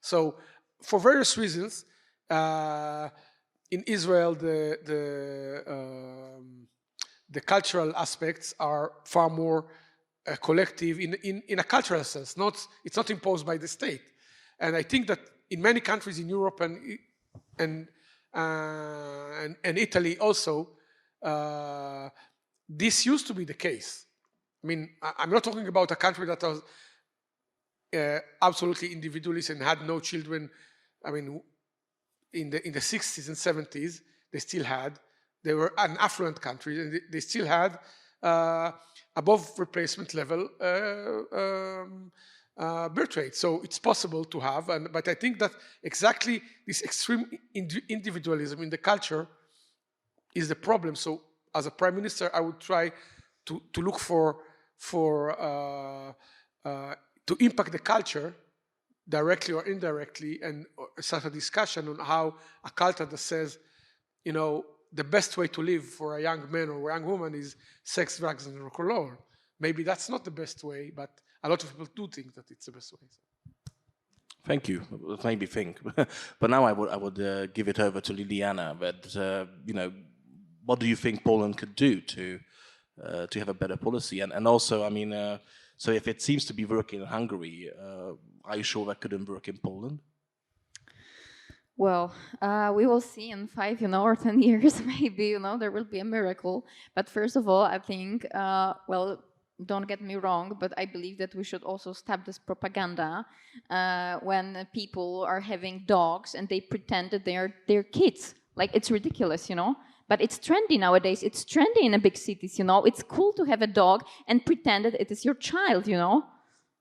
So for various reasons, in Israel, the cultural aspects are far more collective in a cultural sense. It's not imposed by the state. And I think that in many countries in Europe and Italy also, this used to be the case. I'm not talking about a country that was absolutely individualist and had no children. In the 60s and 70s, they still had. They were an affluent country, and they still had above replacement level birth rate. So it's possible to have, but I think that exactly this extreme individualism in the culture is the problem. So as a prime minister, I would try to look to impact the culture directly or indirectly, and start a discussion on how a culture that says, the best way to live for a young man or a young woman is sex, drugs, and rock and roll. Maybe that's not the best way, but a lot of people do think that it's the best way. Thank you. It made me think. But now I would give it over to Liliana. But what do you think Poland could do to have a better policy? And also, so if it seems to be working in Hungary, are you sure that couldn't work in Poland? Well, we will see in 5, or 10 years, maybe, there will be a miracle. But first of all, I think, don't get me wrong, but I believe that we should also stop this propaganda when people are having dogs and they pretend that they are their kids. Like, it's ridiculous, But it's trendy nowadays. It's trendy in the big cities, It's cool to have a dog and pretend that it is your child,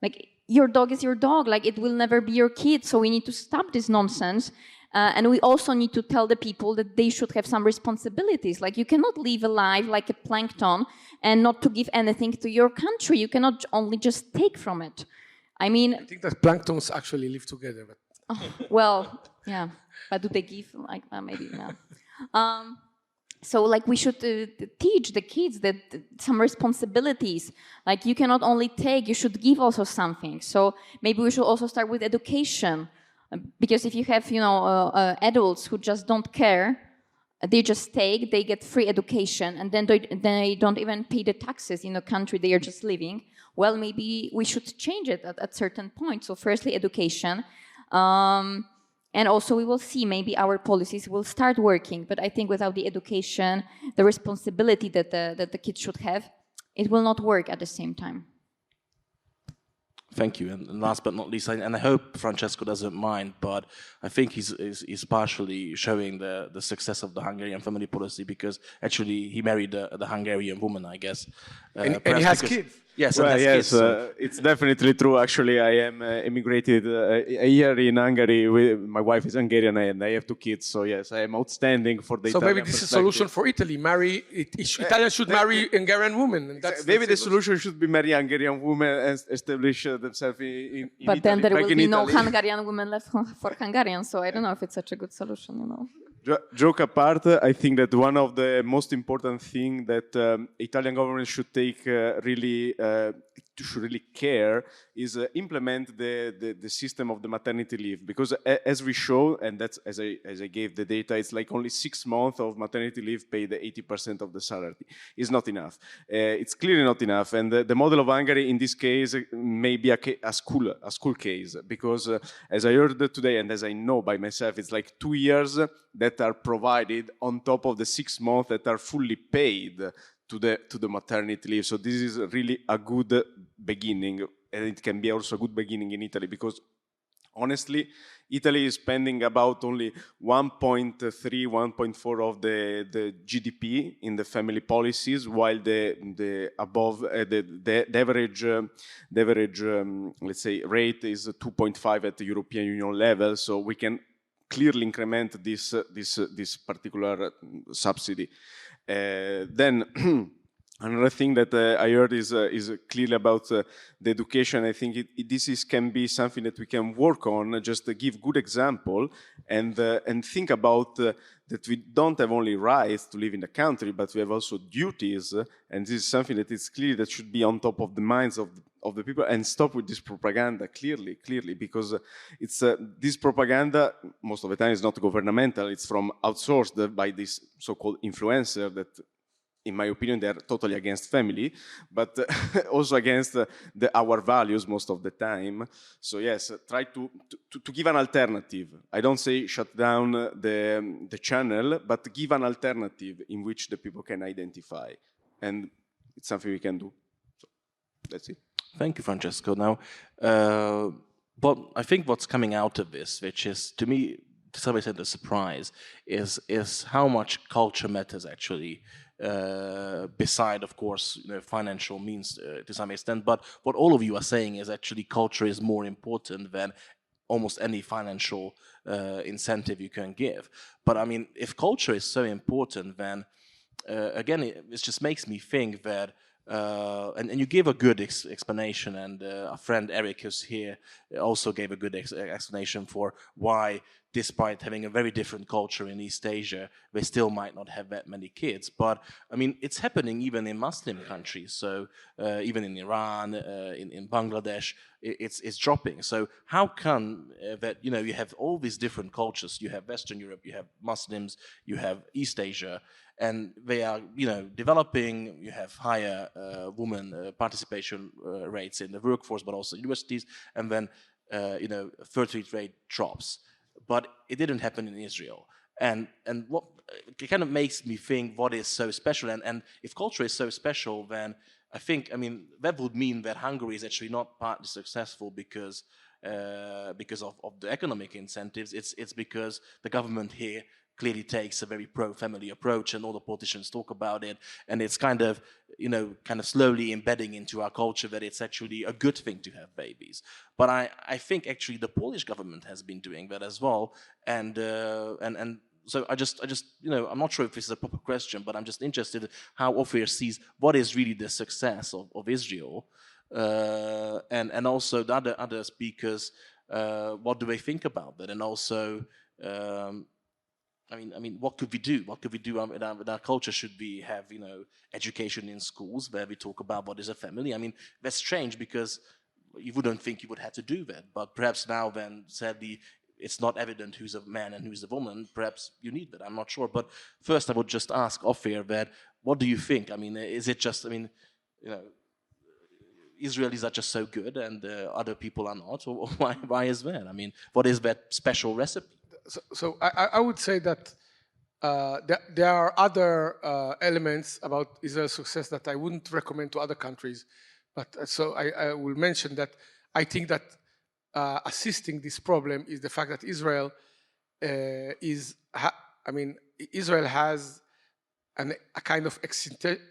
Like, your dog is your dog. Like, it will never be your kid. So we need to stop this nonsense. And we also need to tell the people that they should have some responsibilities. Like, you cannot live a life like a plankton and not to give anything to your country. You cannot only just take from it. I think that planktons actually live together. But well, yeah. But do they give? Like, maybe no. So, like, we should teach the kids that some responsibilities. Like, you cannot only take, you should give also something. So maybe we should also start with education. Because if you have, adults who just don't care, they just take, they get free education, and then they don't even pay the taxes in the country they are just living. Well, maybe we should change it at certain point. So firstly, education. And also we will see maybe our policies will start working. But I think without the education, the responsibility that the kids should have, it will not work at the same time. Thank you. And last but not least, and I hope Francesco doesn't mind, but I think he's partially showing the success of the Hungarian family policy because actually he married the Hungarian woman, I guess. And he has kids. Yes, yes, it's definitely true. Actually, I am immigrated a year in Hungary. My wife is Hungarian and I have 2 kids. So yes, I am outstanding for the Italian maybe this is a solution for Italy. Italians should marry Hungarian women. And that's maybe the solution should be marry Hungarian women and establish themselves in but Italy. Then there will be no Hungarian women left for Hungarians. So I don't know if it's such a good solution, Joke apart, I think that one of the most important things that Italian government should take should really care is implement the system of the maternity leave, because as we show, and that's as I gave the data, it's like only 6 months of maternity leave paid 80% of the salary. It's not enough. It's clearly not enough, and the model of Hungary in this case may be a school case, because as I heard today and as I know by myself, it's like 2 years that are provided on top of the 6 months that are fully paid to the maternity leave. So this is really a good beginning, and it can be also a good beginning in Italy, because honestly, Italy is spending about only 1.3, 1.4 of the GDP in the family policies, while the average let's say rate is 2.5 at the European Union level. So we can clearly increment this particular subsidy. Then another thing that I heard is clearly about the education. I think this can be something that we can work on, just to give good example and think about that we don't have only rights to live in the country, but we have also duties, and this is something that is clear that should be on top of the minds of the people, and stop with this propaganda clearly, because it's this propaganda most of the time is not governmental, it's from outsourced by this so-called influencer that, in my opinion, they are totally against family, but also against our values most of the time. So yes, try to give an alternative. I don't say shut down the channel, but give an alternative in which the people can identify. And it's something we can do. So that's it. Thank you, Francesco. Now, but I think what's coming out of this, which is, to me, to some extent a surprise, is how much culture matters actually, beside, of course, financial means to some extent. But what all of you are saying is actually culture is more important than almost any financial incentive you can give. But I mean, if culture is so important, then again, it just makes me think that and you gave a good explanation, and our friend Eric, who's here, also gave a good explanation for why, despite having a very different culture in East Asia, they still might not have that many kids. But I mean, it's happening even in Muslim countries. So even in Iran, in Bangladesh, it's dropping. So how come that you have all these different cultures? You have Western Europe, you have Muslims, you have East Asia, and they are developing. You have higher women participation rates in the workforce, but also universities, and then fertility rate drops. But it didn't happen in Israel. And what it kind of makes me think, what is so special? And if culture is so special, then I mean, that would mean that Hungary is actually not partly successful because of the economic incentives. It's because the government here clearly takes a very pro-family approach, and all the politicians talk about it, and it's kind of slowly embedding into our culture that it's actually a good thing to have babies. But I think actually the Polish government has been doing that as well, and so I just I'm not sure if this is a proper question, but I'm just interested in how Ofir sees what is really the success of Israel, and also the other speakers, what do they think about that, and also. I mean, what could we do? What could we do with our culture? Should we have, education in schools where we talk about what is a family? I mean, that's strange because you wouldn't think you would have to do that. But perhaps now, then, sadly, it's not evident who's a man and who's a woman. Perhaps you need that. I'm not sure. But first, I would just ask Ofir that, what do you think? I mean, is it just, Israelis are just so good and other people are not? Or why is that? I mean, what is that special recipe? So I would say that there are other elements about Israel's success that I wouldn't recommend to other countries. But so I will mention that I think that assisting this problem is the fact that Israel Israel has a kind of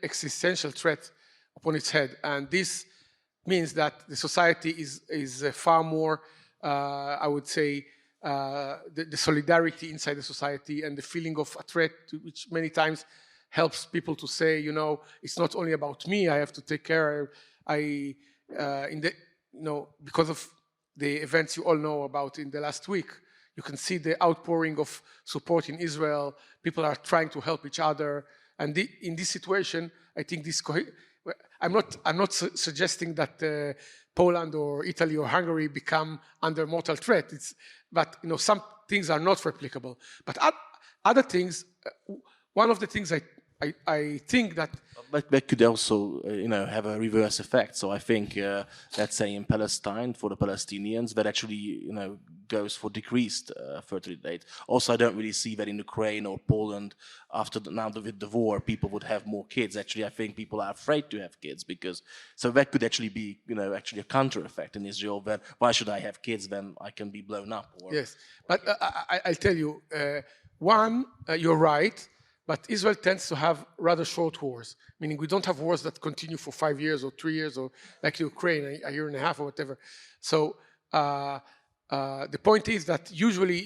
existential threat upon its head, and this means that the society is far more, I would say. The solidarity inside the society and the feeling of a threat, which many times helps people to say, it's not only about me. I have to take care. Because of the events you all know about in the last week, you can see the outpouring of support in Israel. People are trying to help each other, and in this situation, I think this. I'm not suggesting that Poland or Italy or Hungary become under mortal threat. But some things are not replicable. But other things, one of the things I think that. But that could also, have a reverse effect. So I think, let's say in Palestine, for the Palestinians, that actually, goes for decreased fertility rate. Also, I don't really see that in Ukraine or Poland, with the war, people would have more kids. Actually, I think people are afraid to have kids so that could actually be, actually a counter effect in Israel. That why should I have kids when I can be blown up? Yes, but I'll tell you, you're right. But Israel tends to have rather short wars, meaning we don't have wars that continue for 5 years or 3 years, or like Ukraine, a year and a half or whatever. So the point is that usually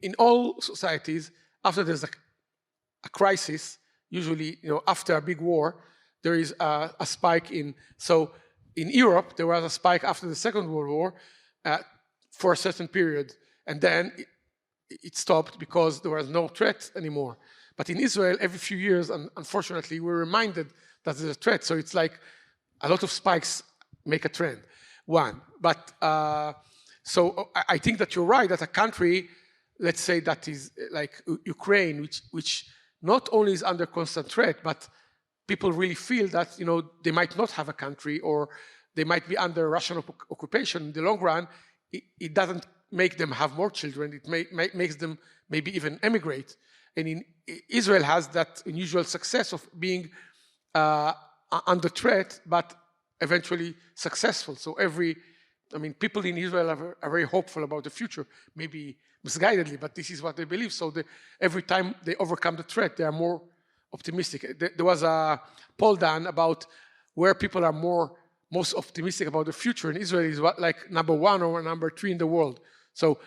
in all societies, after there's a crisis, usually after a big war, there is a spike in. So in Europe, there was a spike after the Second World War for a certain period, and then it stopped because there was no threat anymore. But in Israel, every few years, unfortunately, we're reminded that there's a threat. So it's like a lot of spikes make a trend. But so I think that you're right, that a country, let's say that is like Ukraine, which not only is under constant threat, but people really feel that they might not have a country, or they might be under Russian occupation. In the long run, it doesn't make them have more children. It makes them maybe even emigrate. And Israel has that unusual success of being under threat, but eventually successful. So people in Israel are very hopeful about the future, maybe misguidedly, but this is what they believe. So every time they overcome the threat, they are more optimistic. There was a poll done about where people are most optimistic about the future, and Israel is like number 1 or number 3 in the world. So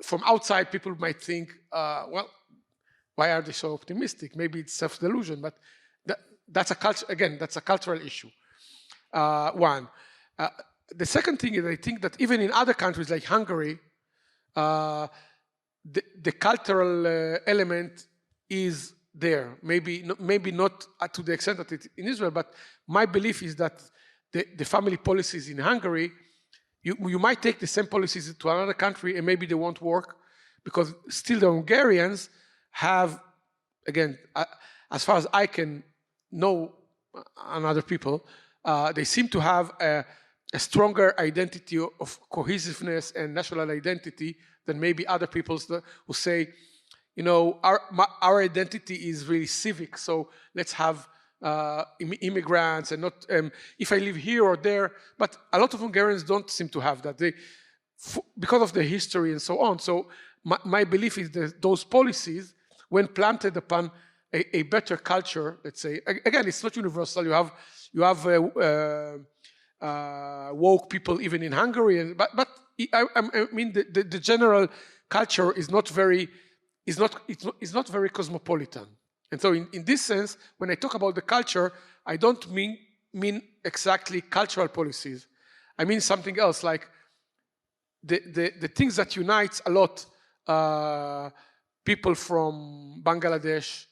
from outside, people might think, why are they so optimistic? Maybe it's self-delusion, but that's a culture. Again, that's a cultural issue. One. The second thing is I think that even in other countries like Hungary, the cultural element is there. Maybe not to the extent that it's in Israel, but my belief is that the family policies in Hungary, you might take the same policies to another country and maybe they won't work, because still the Hungarians have, again, as far as I can know and other people, they seem to have a stronger identity of cohesiveness and national identity than maybe other peoples who say, our identity is really civic, so let's have immigrants and not if I live here or there. But a lot of Hungarians don't seem to have that. Because of the history and so on. So my belief is that those policies, when planted upon a better culture, let's say, again, it's not universal. You have woke people even in Hungary, but I mean the general culture is not very cosmopolitan. And so in this sense, when I talk about the culture, I don't mean exactly cultural policies. I mean something else, like the things that unites a lot people from Bangladesh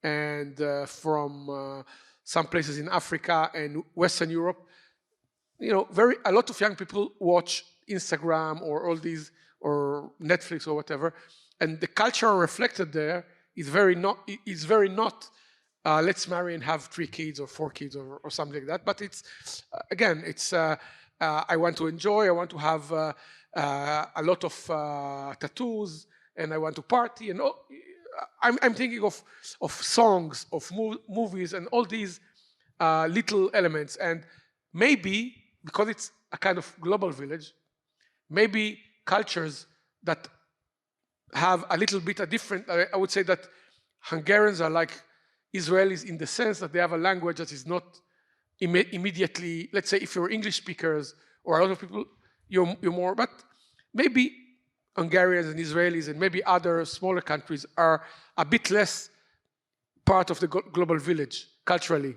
and from some places in Africa and Western Europe. A lot of young people watch Instagram or all these, or Netflix or whatever, and the culture reflected there is very not. Let's marry and have 3 kids or 4 kids or something like that. But it's again, it's I want to enjoy. I want to have a lot of tattoos, and I want to party. And I'm thinking of songs, of movies, and all these little elements. And maybe because it's a kind of global village, maybe cultures that have a little bit a different. I would say that Hungarians are like Israelis in the sense that they have a language that is not immediately. Let's say if you're English speakers or a lot of people, you're more. But maybe Hungarians and Israelis and maybe other smaller countries are a bit less part of the global village culturally,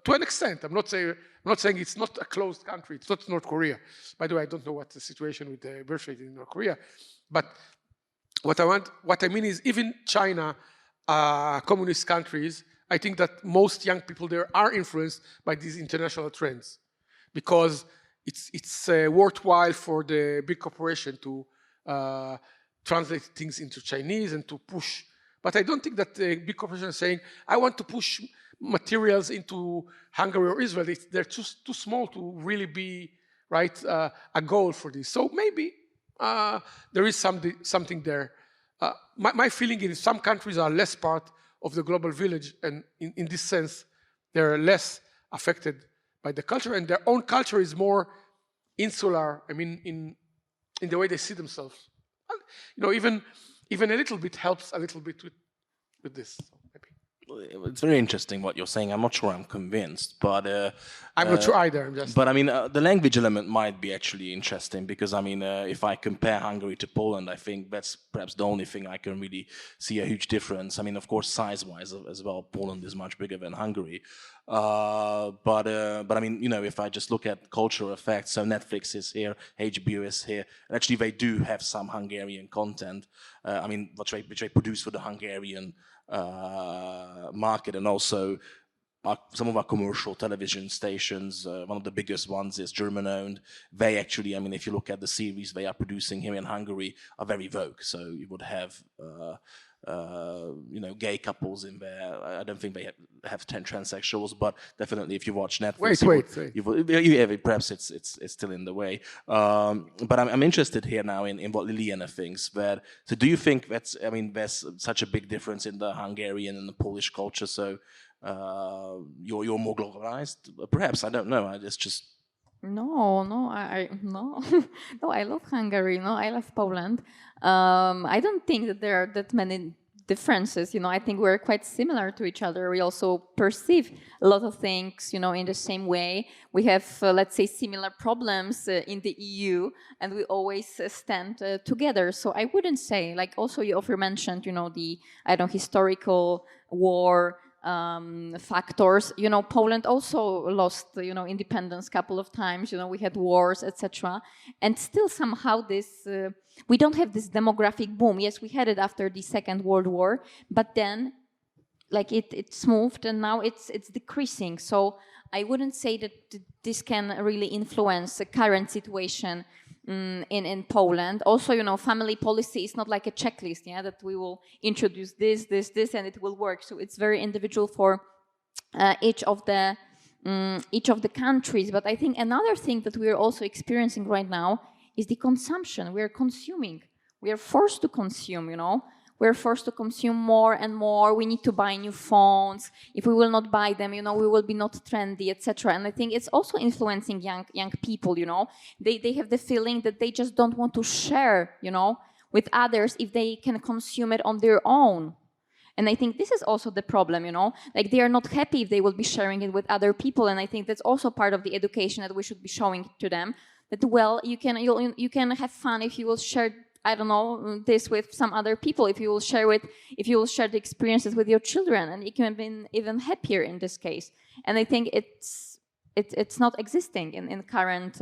to an extent. I'm not saying it's not a closed country. It's not North Korea. By the way, I don't know what the situation with the birth rate in North Korea. But what I mean is, even China, communist countries, I think that most young people there are influenced by these international trends, because it's worthwhile for the big corporation to translate things into Chinese and to push. But I don't think that the big corporation is saying, I want to push materials into Hungary or Israel. They're just too small to really be a goal for this. So maybe there is something there. My feeling is some countries are less part of the global village, and in this sense, they're less affected by the culture, and their own culture is more insular. I mean, in the way they see themselves. Even a little bit helps a little bit with this. So maybe. It's very interesting what you're saying. I'm not sure I'm convinced, but I'm not sure either. But I mean, the language element might be actually interesting, because I mean, if I compare Hungary to Poland, I think that's perhaps the only thing I can really see a huge difference. I mean, of course, size-wise as well, Poland is much bigger than Hungary. But I mean, if I just look at cultural effects, so Netflix is here, HBO is here, and actually they do have some Hungarian content. I mean, which they produce for the Hungarian market, and also some of our commercial television stations. One of the biggest ones is German-owned. They actually, I mean, if you look at the series they are producing here in Hungary, are very vogue. So you would have, gay couples in there. I don't think they have 10 transsexuals, but definitely if you watch Netflix, perhaps it's still in the way. But I'm interested here now in what Liliana thinks. So do you think there's such a big difference in the Hungarian and the Polish culture? So you're more globalized, perhaps. I don't know. It's just No, I love Hungary. I love Poland. I don't think that there are that many differences. I think we're quite similar to each other. We also perceive a lot of things, in the same way. We have, let's say, similar problems in the EU, and we always stand together. So I wouldn't say, like also Ofir mentioned, the historical war factors. Poland also lost, independence a couple of times. We had wars, etc. And still somehow we don't have this demographic boom. Yes, we had it after the Second World War, but then it's moved and now it's decreasing. So I wouldn't say that this can really influence the current situation in Poland. Also, family policy is not like a checklist, that we will introduce this, and it will work. So it's very individual for each of the countries. But I think another thing that we are also experiencing right now is the consumption. We are consuming. We are forced to consume, We're forced to consume more and more. We need to buy new phones. If we will not buy them, we will be not trendy, etc. And I think it's also influencing young people, They have the feeling that they just don't want to share, with others if they can consume it on their own. And I think this is also the problem, They are not happy if they will be sharing it with other people. And I think that's also part of the education that we should be showing to them. That, well, you can have fun if you will share, I don't know, this with some other people, if you will share the experiences with your children, and you can be even happier in this case. And I think it's not existing in current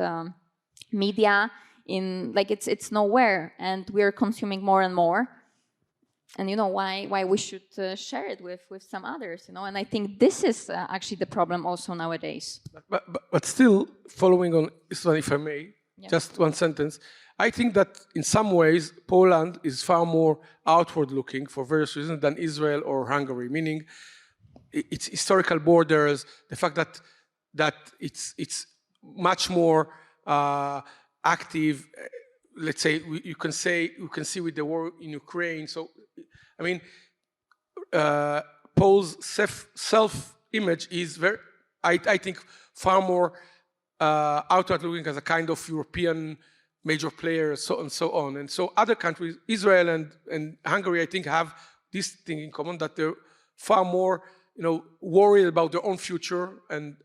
media, it's nowhere, and we're consuming more and more. And why we should share it with some others, And I think this is actually the problem also nowadays. But still, following on István, if I may, just one sentence. I think that in some ways, Poland is far more outward-looking for various reasons than Israel or Hungary, meaning its historical borders, the fact that it's much more active. Let's say you can see with the war in Ukraine. So, I mean, Poland's self-image is very, I think, far more outward-looking as a kind of European major players, so and so on. And so other countries, Israel and Hungary, I think, have this thing in common, that they're far more, worried about their own future and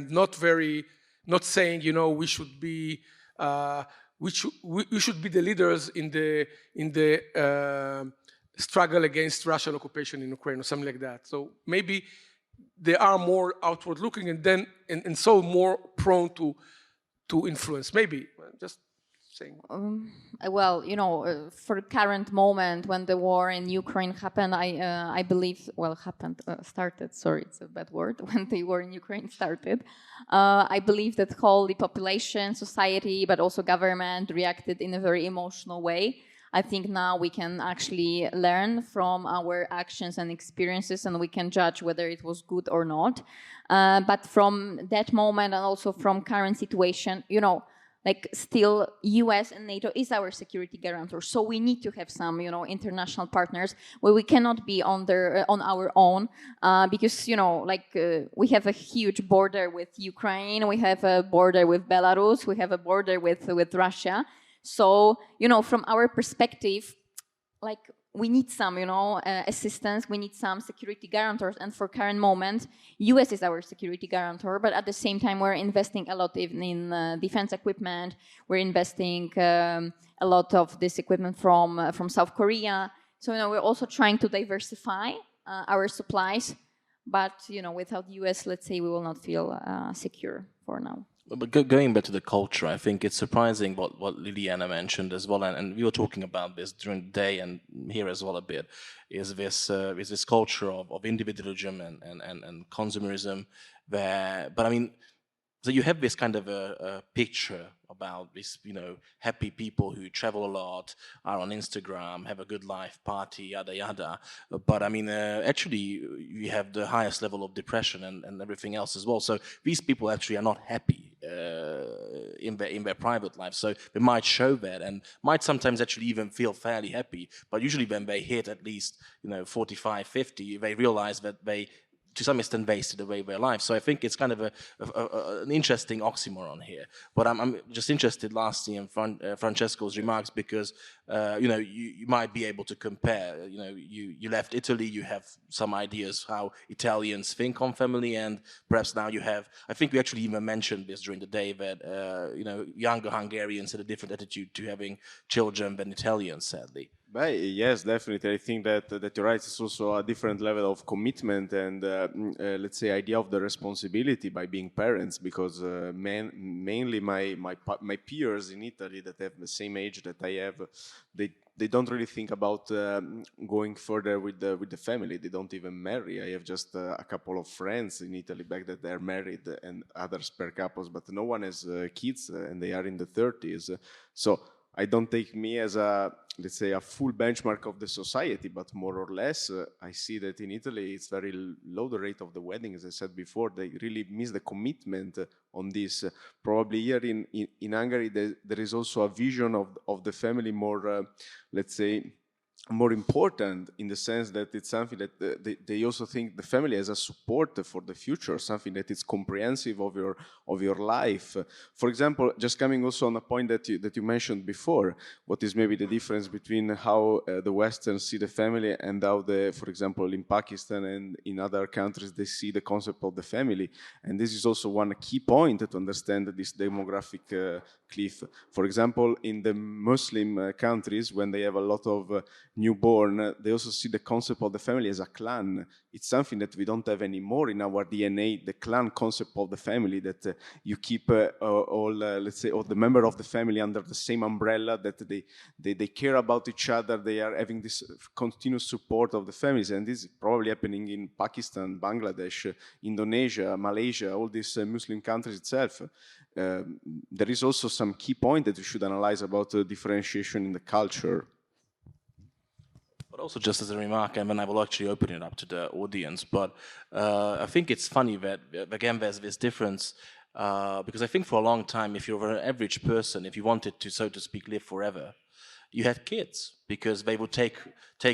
not saying, we should be we should be the leaders in the struggle against Russian occupation in Ukraine or something like that. So maybe they are more outward looking and so more prone to influence. Maybe just saying. Well, for the current moment, when the war in Ukraine happened, I believe, started, sorry, it's a bad word, when the war in Ukraine started, I believe that the population, society, but also government reacted in a very emotional way. I think now we can actually learn from our actions and experiences, and we can judge whether it was good or not. But from that moment and also from current situation, still US and NATO is our security guarantor. So we need to have some, international partners where we cannot be on our own because, we have a huge border with Ukraine, we have a border with Belarus, we have a border with Russia. So, from our perspective, we need some, assistance, we need some security guarantors. And for current moment, US is our security guarantor, but at the same time, we're investing a lot in defense equipment. We're investing a lot of this equipment from South Korea. So, we're also trying to diversify our supplies. But, without US, let's say, we will not feel secure for now. But going back to the culture, I think it's surprising what Liliana mentioned as well, and we were talking about this during the day and here as well a bit, is this culture of individualism and consumerism but I mean, so you have this kind of a picture about this, happy people who travel a lot, are on Instagram, have a good life, party, yada yada. But I mean, actually, you have the highest level of depression and everything else as well. So these people actually are not happy in their private life. So they might show that and might sometimes actually even feel fairly happy. But usually when they hit at least 45, 50, they realize that they, to some extent, wasted away their life. So I think it's kind of an interesting oxymoron here. But I'm just interested, lastly, in Francesco's remarks, because you might be able to compare. You left Italy, you have some ideas how Italians think on family, and perhaps now you have. I think we actually even mentioned this during the day that younger Hungarians had a different attitude to having children than Italians, sadly. Yes, definitely. I think that you're right. It's also a different level of commitment and, let's say, idea of the responsibility by being parents. Because mainly my peers in Italy that have the same age that I have, they don't really think about going further with the family. They don't even marry. I have just a couple of friends in Italy back that they're married and others per couples, but no one has kids, and they are in the 30s. So I don't take me as a, let's say, a full benchmark of the society, but more or less, I see that in Italy it's very low the rate of the wedding. As I said before, they really miss the commitment on this. Probably here in Hungary, there is also a vision of the family more, let's say, more important, in the sense that it's something that they also think the family as a support for the future, something that is comprehensive of your life. For example, just coming also on a point that you mentioned before, what is maybe the difference between how the Westerns see the family and how for example, in Pakistan and in other countries, they see the concept of the family. And this is also one key point to understand this demographic cliff. For example, in the Muslim countries, when they have a lot of newborn, they also see the concept of the family as a clan. It's something that we don't have anymore in our DNA, the clan concept of the family, that you keep let's say, all the members of the family under the same umbrella, that they care about each other, they are having this continuous support of the families. And this is probably happening in Pakistan, Bangladesh, Indonesia, Malaysia, all these Muslim countries itself. There is also some key point that we should analyze about differentiation in the culture. But also, just as a remark, and then I will actually open it up to the audience, but I think it's funny that, again, there's this difference, because I think for a long time, if you're an average person, if you wanted to, so to speak, live forever, you had kids, because they would take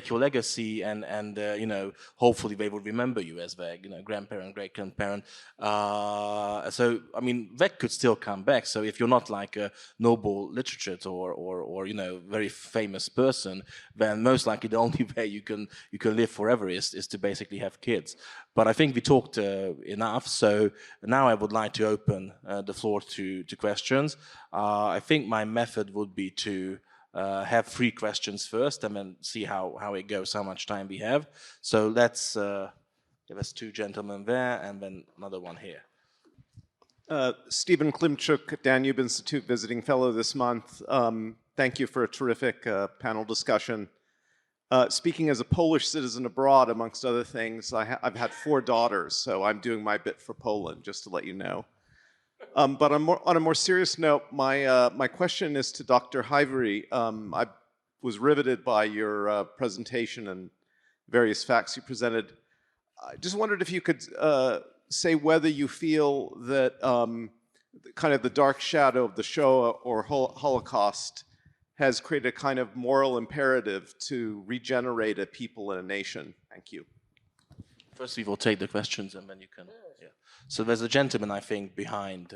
your legacy and you know, hopefully they would remember you as their, you know, grandparent, great-grandparent. So, I mean, that could still come back. So if you're not like a Nobel literature or you know, very famous person, then most likely the only way you can live forever is to basically have kids. But I think we talked enough. So now I would like to open the floor to questions. I think my method would be to have 3 questions first and then see how it goes, how much time we have. So let's give us 2 gentlemen there and then another one here. Stephen Klimchuk, Danube Institute visiting fellow this month. Thank you for a terrific panel discussion. Speaking as a Polish citizen abroad, amongst other things, I've had 4 daughters, so I'm doing my bit for Poland, just to let you know. But on a more serious note, my question is to Dr. Haivry. I was riveted by your presentation and various facts you presented. I just wondered if you could say whether you feel that kind of the dark shadow of the Shoah or Holocaust has created a kind of moral imperative to regenerate a people and a nation. Thank you. First, we will take the questions and then you can. Yeah. So there's a gentleman, I think, behind.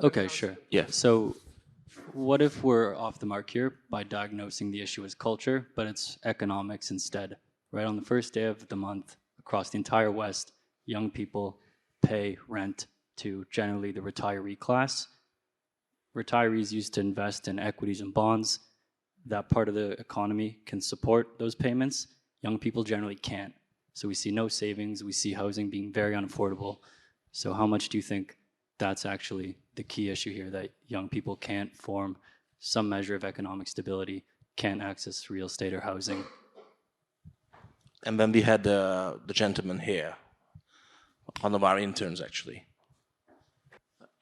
Okay, sure. Yeah. So what if we're off the mark here by diagnosing the issue as culture, but it's economics instead? Right on the first day of the month, across the entire West, young people pay rent to generally the retiree class. Retirees used to invest in equities and bonds. That part of the economy can support those payments. Young people generally can't. So we see no savings, we see housing being very unaffordable. So how much do you think that's actually the key issue here, that young people can't form some measure of economic stability, can't access real estate or housing? And then we had the gentleman here, one of our interns actually.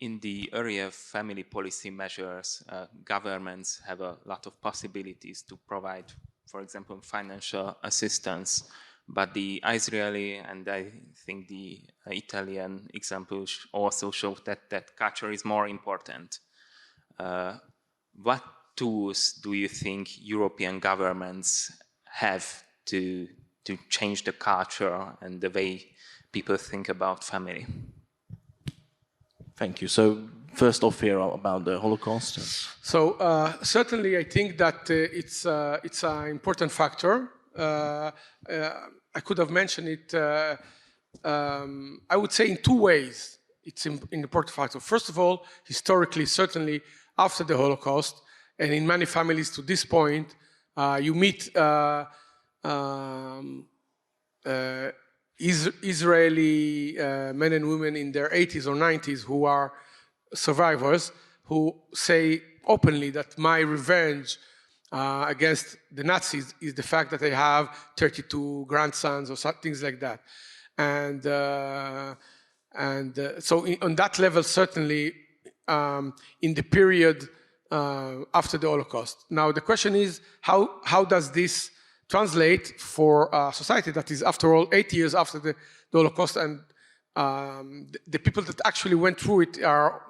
In the area of family policy measures, governments have a lot of possibilities to provide, for example, financial assistance. But the Israeli and I think the Italian example also show that culture is more important. What tools do you think European governments have to change the culture and the way people think about family? Thank you. So first Ofir about the Holocaust. So certainly I think that it's an important factor. I could have mentioned it, I would say in 2 ways it's an important factor. First of all, historically, certainly after the Holocaust, and in many families to this point, You meet Israeli men and women in their 80s or 90s who are survivors, who say openly that my revenge against the Nazis is the fact that I have 32 grandsons or things like that. And so on that level, certainly in the period after the Holocaust. Now the question is, how does this translate for a society that is, after all, 8 years after the Holocaust, and the people that actually went through it are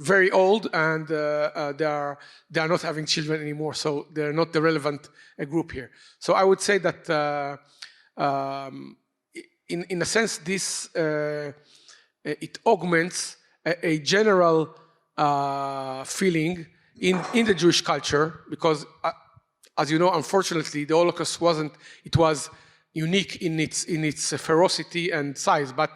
very old, and they are not having children anymore, so they're not the relevant group here. So I would say that in a sense, this it augments a general feeling in the Jewish culture, because as you know, unfortunately, the Holocaust was unique in its ferocity and size, but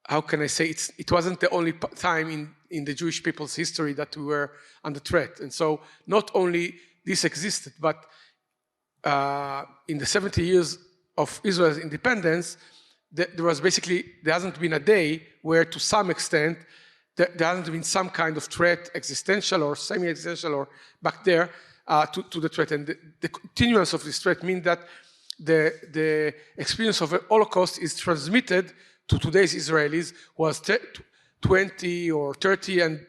how can I say, it wasn't the only time in the Jewish people's history that we were under threat. And so not only this existed, but in the 70 years of Israel's independence, there hasn't been a day where, to some extent, there hasn't been some kind of threat, existential or semi-existential or back there, to the threat. And the continuance of this threat means that the experience of the Holocaust is transmitted to today's Israelis, who was 20 or 30, and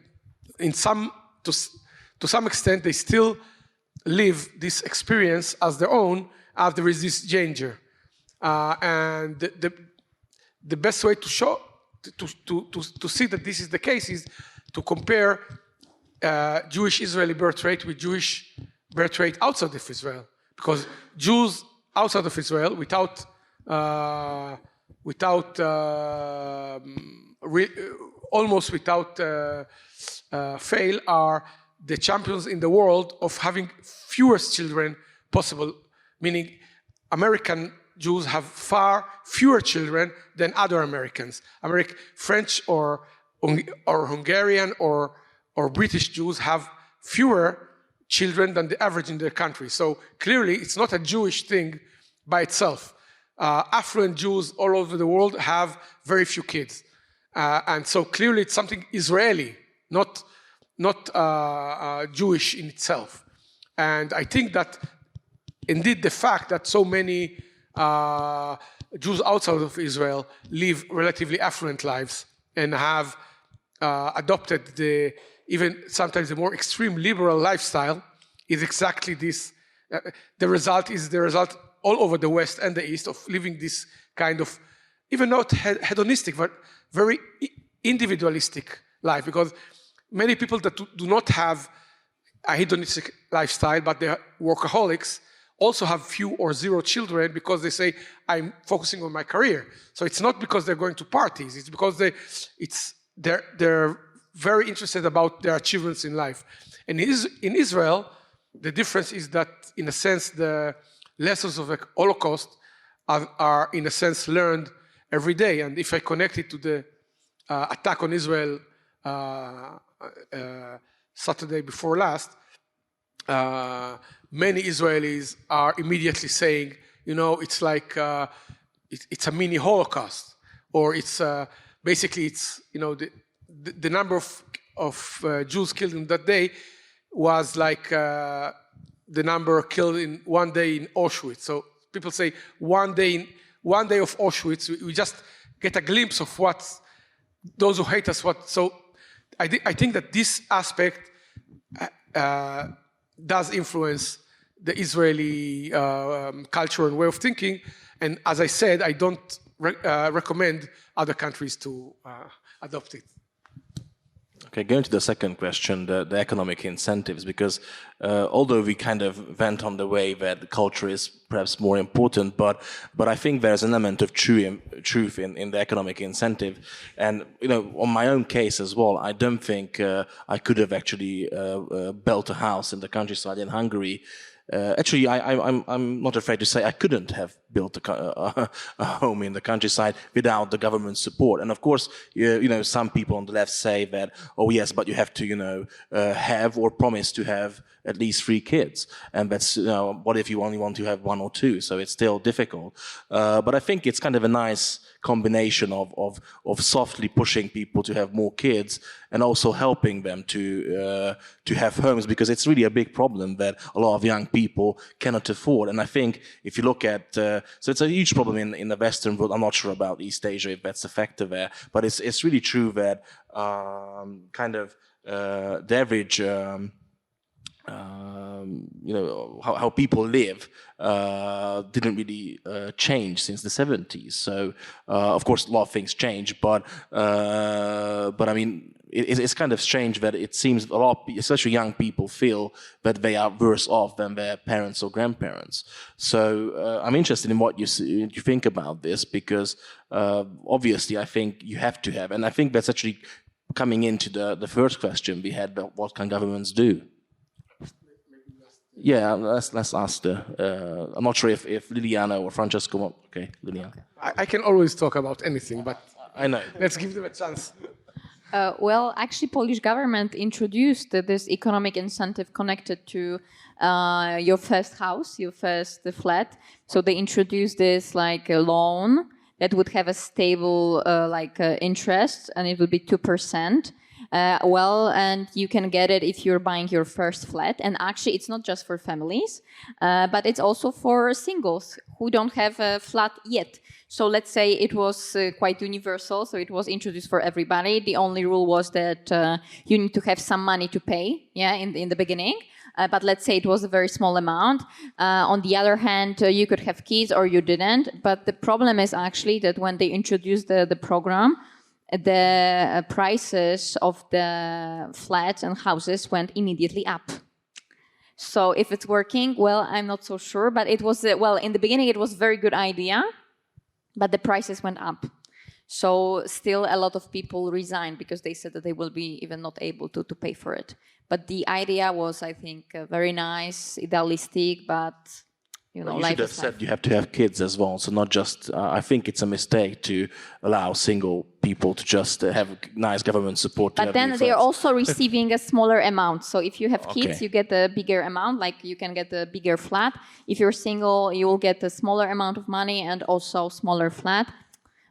to some extent they still live this experience as their own, as there is this danger. And the best way to show to see that this is the case is to compare Jewish Israeli birth rate with Jewish birth rate outside of Israel, because Jews outside of Israel, almost without fail, are the champions in the world of having fewest children possible, meaning American Jews have far fewer children than other Americans. French or Hungarian or British Jews have fewer children than the average in their country. So clearly it's not a Jewish thing by itself. Affluent Jews all over the world have very few kids. And so clearly it's something Israeli, not Jewish in itself. And I think that indeed the fact that so many Jews outside of Israel live relatively affluent lives and have adopted even sometimes the more extreme liberal lifestyle is exactly this. The result all over the West and the East of living this kind of, even not hedonistic, but very individualistic life, because many people that do not have a hedonistic lifestyle, but they're workaholics, also have few or zero children because they say, I'm focusing on my career. So it's not because they're going to parties, it's because they're very interested about their achievements in life. And in Israel, the difference is that, in a sense, the lessons of the Holocaust are in a sense learned every day. And if I connect it to the attack on Israel Saturday before last, many Israelis are immediately saying, it's like it's a mini Holocaust, or it's basically it's the number of Jews killed in that day was like the number killed in one day in Auschwitz. So people say one day of Auschwitz, we just get a glimpse of what those who hate us. So I think that this aspect does influence the Israeli culture and way of thinking. And as I said, I don't recommend other countries to adopt it. Okay, going to the second question, the economic incentives, because although we kind of went on the way that the culture is perhaps more important, but I think there's an element of truth in the economic incentive. And, on my own case as well, I don't think I could have actually built a house in the countryside in Hungary actually, I'm not afraid to say I couldn't have built a home in the countryside without the government support. And of course, some people on the left say that, oh yes, but you have to, have or promise to have at least 3 kids. And that's, what if you only want to have 1 or 2? So it's still difficult. But I think it's kind of a nice combination of softly pushing people to have more kids and also helping them to have homes, because it's really a big problem that a lot of young people cannot afford. And I think if you look at, so it's a huge problem in the Western world. I'm not sure about East Asia if that's a factor there, but it's really true that the average how people live didn't really change since the 70s. So of course a lot of things change, but I mean it's kind of strange that it seems a lot of, especially young people, feel that they are worse off than their parents or grandparents. So I'm interested in what you think about this, because obviously I think you have to have, and I think that's actually coming into the first question we had, what can governments do? Yeah, let's ask I'm not sure if Liliana or Francesco. Okay, Liliana. I can always talk about anything, but I know. Let's give them a chance. Well, actually, Polish government introduced this economic incentive connected to your first house, your first flat. So they introduced this like a loan that would have a stable interest, and it would be 2%. And you can get it if you're buying your first flat. And actually, it's not just for families, but it's also for singles who don't have a flat yet. So let's say it was quite universal, so it was introduced for everybody. The only rule was that you need to have some money to pay, in the beginning. But let's say it was a very small amount. On the other hand, you could have kids or you didn't. But the problem is actually that when they introduced the program, the prices of the flats and houses went immediately up. So if it's working, well, I'm not so sure. But it was, in the beginning, it was a very good idea, but the prices went up. So still a lot of people resigned because they said that they will be even not able to pay for it. But the idea was, I think, very nice, idealistic, but you should have said you have to have kids as well. So not just, I think it's a mistake to allow single people to just have nice government support. But then they are also receiving a smaller amount. So if you have kids, you get a bigger amount, like you can get a bigger flat. If you're single, you will get a smaller amount of money and also smaller flat.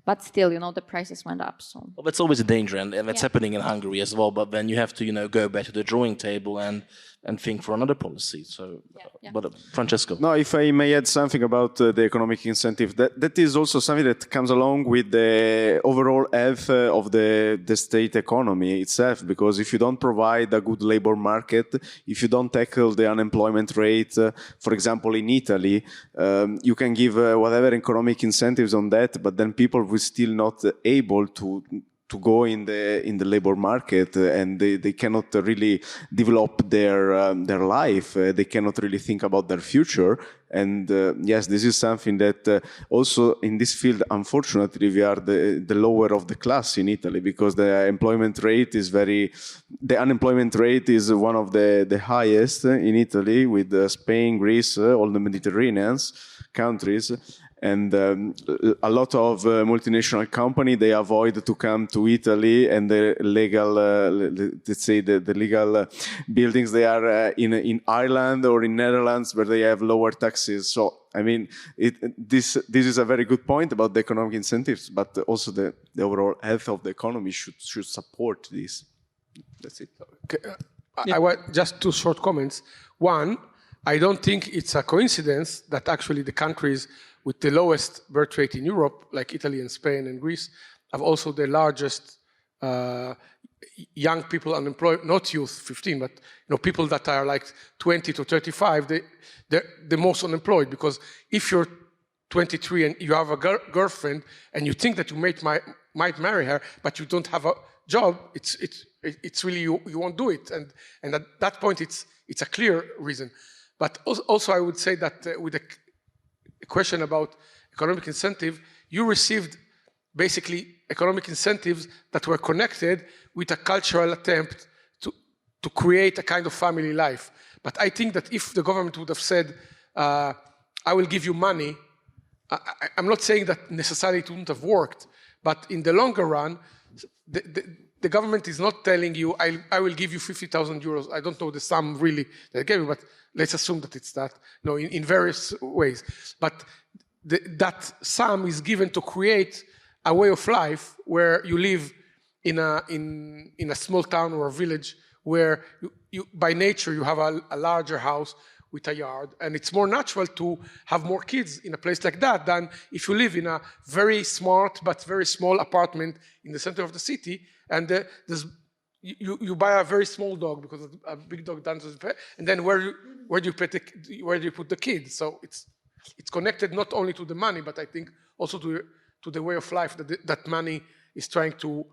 But still, the prices went up. So that's always a danger, and that's happening in Hungary as well. But then you have to, go back to the drawing table and think for another policy. So, but Francesco. No, if I may add something about the economic incentive, that is also something that comes along with the overall health of the state economy itself. Because if you don't provide a good labor market, if you don't tackle the unemployment rate, for example, in Italy, you can give whatever economic incentives on that, but then people will still not able to go in the labor market, and they cannot really develop their life. They cannot really think about their future. And yes, this is something that also in this field, unfortunately, we are the lower of the class in Italy, because the unemployment rate is one of the highest in Italy, with Spain, Greece, all the Mediterranean countries. And a lot of multinational companies, they avoid to come to Italy, and the legal, let's say the legal buildings, they are in Ireland or in Netherlands, where they have lower taxes. So, I mean, this is a very good point about the economic incentives, but also the overall health of the economy should support this. That's it. Okay. I want just 2 short comments. One, I don't think it's a coincidence that actually the countries with the lowest birth rate in Europe, like Italy and Spain and Greece, have also the largest young people unemployed, not youth 15, but people that are like 20 to 35, they're the most unemployed. Because if you're 23 and you have a girlfriend and you think that you might marry her, but you don't have a job, it's really you won't do it. And at that point, it's a clear reason. But also I would say that with the question about economic incentive, you received basically economic incentives that were connected with a cultural attempt to create a kind of family life. But I think that if the government would have said, I will give you money, I'm not saying that necessarily it wouldn't have worked, but in the longer run, the government is not telling you, I will give you 50,000 euros. I don't know the sum really they gave you, but let's assume that it's that, in various ways. But that sum is given to create a way of life where you live in a small town or a village where you by nature you have a larger house with a yard, and it's more natural to have more kids in a place like that than if you live in a very smart but very small apartment in the center of the city, and you buy a very small dog because a big dog doesn't pay, and then where do you put the kid? So it's connected not only to the money, but I think also to the way of life that money is trying to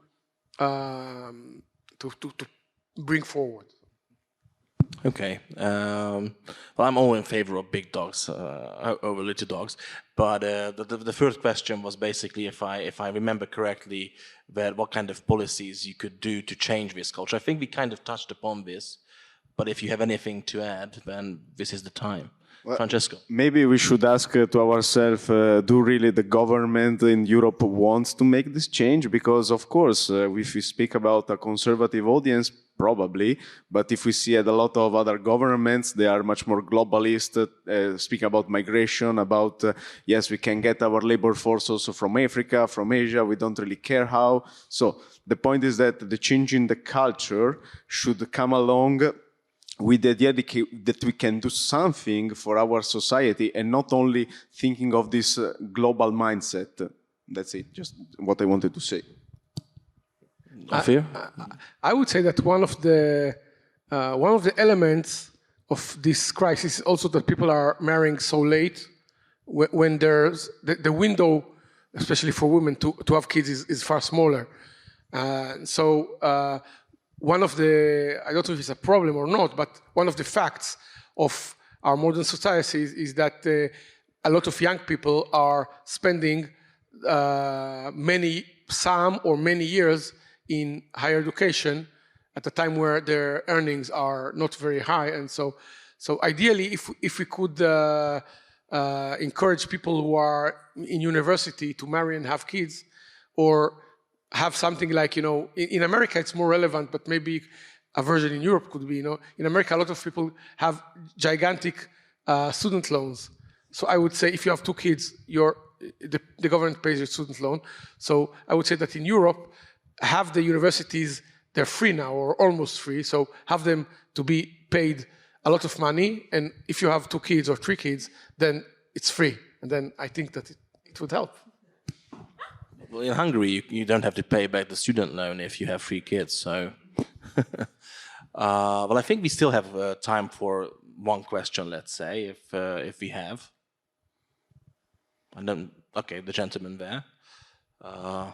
bring forward. Okay. Well, I'm all in favor of big dogs over little dogs, but the first question was basically, if I remember correctly, that what kind of policies you could do to change this culture. I think we kind of touched upon this, but if you have anything to add, then this is the time. Well, Francesco. Maybe we should ask to ourselves, do really the government in Europe wants to make this change? Because, of course, if we speak about a conservative audience, probably, but if we see at a lot of other governments, they are much more globalist, speaking about migration, about, yes, we can get our labor force also from Africa, from Asia, we don't really care how. So the point is that the change in the culture should come along with the idea that we can do something for our society and not only thinking of this global mindset. That's it, just what I wanted to say. Ofir? I would say that one of the elements of this crisis is also that people are marrying so late, when there's the window, especially for women, to have kids is far smaller. So one of the, I don't know if it's a problem or not, but one of the facts of our modern society is that a lot of young people are spending some or many years in higher education at a time where their earnings are not very high. And so ideally, if we could encourage people who are in university to marry and have kids, or have something like, in America it's more relevant, but maybe a version in Europe could be, in America a lot of people have gigantic student loans. So I would say if you have 2 kids, the government pays your student loan. So I would say that in Europe, have the universities, they're free now or almost free, so have them to be paid a lot of money, and if you have 2 kids or 3 kids, then it's free, and then I think that it would help. Well, in Hungary, you don't have to pay back the student loan if you have 3 kids, so... well, I think we still have time for one question, let's say, if we have. Okay, the gentleman there.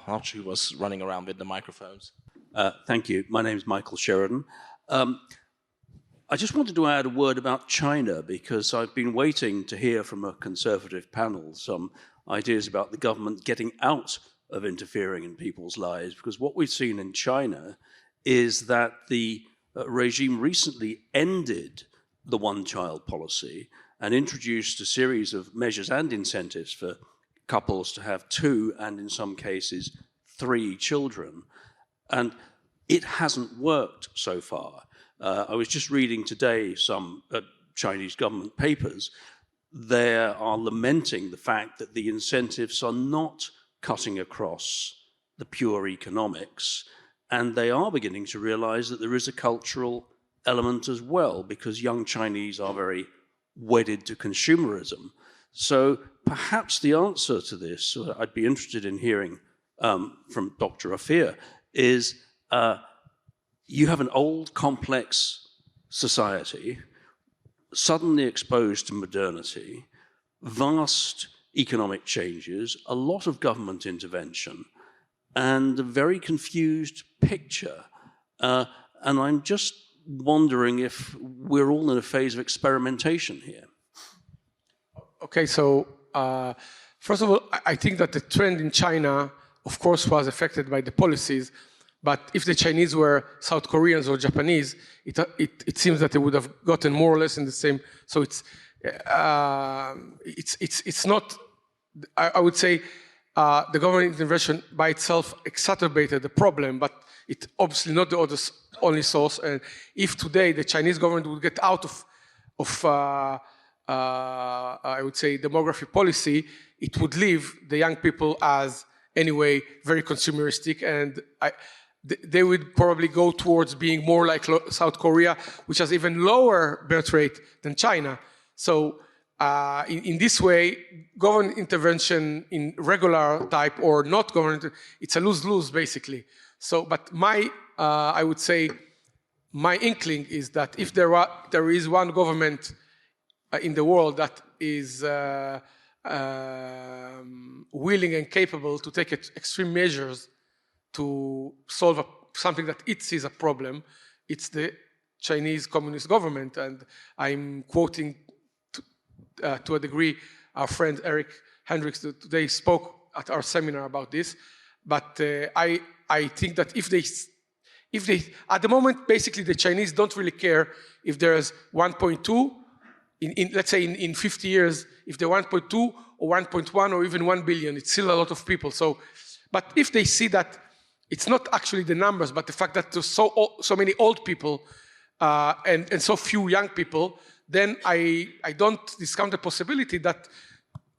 Archie was running around with the microphones. Thank you. My name is Michael Sheridan. I just wanted to add a word about China, because I've been waiting to hear from a conservative panel some ideas about the government getting out of interfering in people's lives, because what we've seen in China is that the regime recently ended the one-child policy and introduced a series of measures and incentives for couples to have 2 and in some cases 3 children. And it hasn't worked so far. I was just reading today some Chinese government papers. They are lamenting the fact that the incentives are not cutting across the pure economics, and they are beginning to realize that there is a cultural element as well, because young Chinese are very wedded to consumerism. So perhaps the answer to this, I'd be interested in hearing from Dr. Ofir, is you have an old, complex society suddenly exposed to modernity, vast economic changes, a lot of government intervention, and a very confused picture. And I'm just wondering if we're all in a phase of experimentation here. Okay, so first of all, I think that the trend in China, of course, was affected by the policies, But if the Chinese were South Koreans or Japanese, it seems that they would have gotten more or less in the same. So it's not. I would say the government intervention by itself exacerbated the problem, but it's obviously not the only source. And if today the Chinese government would get out of I would say demography policy, it would leave the young people as anyway very consumeristic, and they would probably go towards being more like South Korea, which has even lower birth rate than China. So in this way, government intervention in regular type or not government, it's a lose-lose basically. So, but I would say, my inkling is that if there is one government in the world that is willing and capable to take extreme measures to solve something that it sees a problem, it's the Chinese Communist government. And I'm quoting to a degree our friend Eric Hendricks today spoke at our seminar about this. But I think that if they at the moment, basically the Chinese don't really care if there's 1.2 let's say in 50 years, if they're 1.2 or 1.1 or even 1 billion, it's still a lot of people. So, but if they see that it's not actually the numbers, but the fact that there's so many old people and so few young people, then I don't discount the possibility that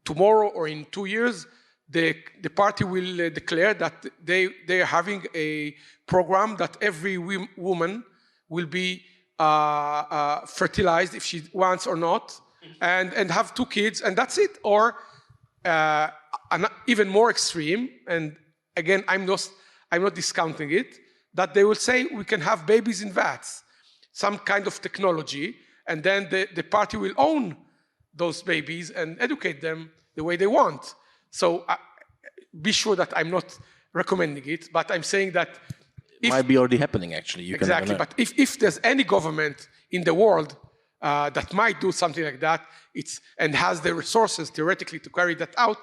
tomorrow or in 2 years, the party will declare that they are having a program that every woman will be fertilized if she wants or not, and have 2 kids, and that's it. Or even more extreme, and again, I'm not discounting it, that they will say we can have babies in vats, some kind of technology, and then the party will own those babies and educate them the way they want. So be sure that I'm not recommending it, but I'm saying that it might be already happening, actually. You exactly, but if there's any government in the world that might do something like that, and has the resources theoretically to carry that out,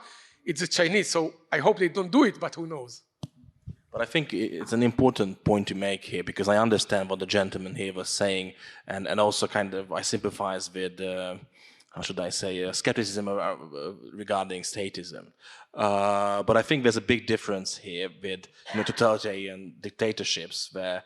it's the Chinese. So I hope they don't do it, but who knows? But I think it's an important point to make here, because I understand what the gentleman here was saying, and also kind of I sympathize with, how should I say, skepticism regarding statism. But I think there's a big difference here with totalitarian dictatorships where,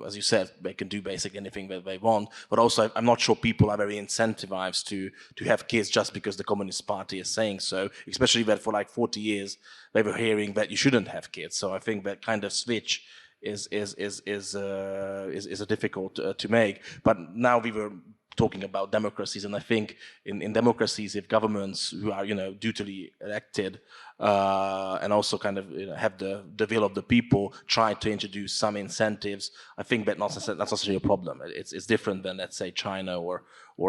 as you said, they can do basically anything that they want. But also, I'm not sure people are very incentivized to have kids just because the Communist Party is saying so, especially that for like 40 years they were hearing that you shouldn't have kids. So I think that kind of switch is a difficult to make. But now we were talking about democracies, and I think in democracies, if governments who are dutifully elected and also kind of have the will of the people try to introduce some incentives, I think that's not necessarily a problem. It's different than, let's say, China or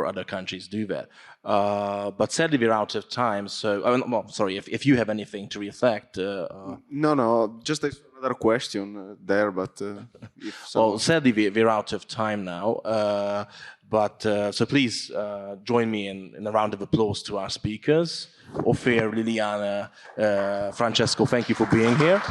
other countries do that. But sadly, we're out of time. So, sorry, if you have anything to reflect. No, just another question there, but if so. Well, sadly, we're out of time now. So please join me in a round of applause to our speakers. Ofir, Liliana, Francesco, thank you for being here.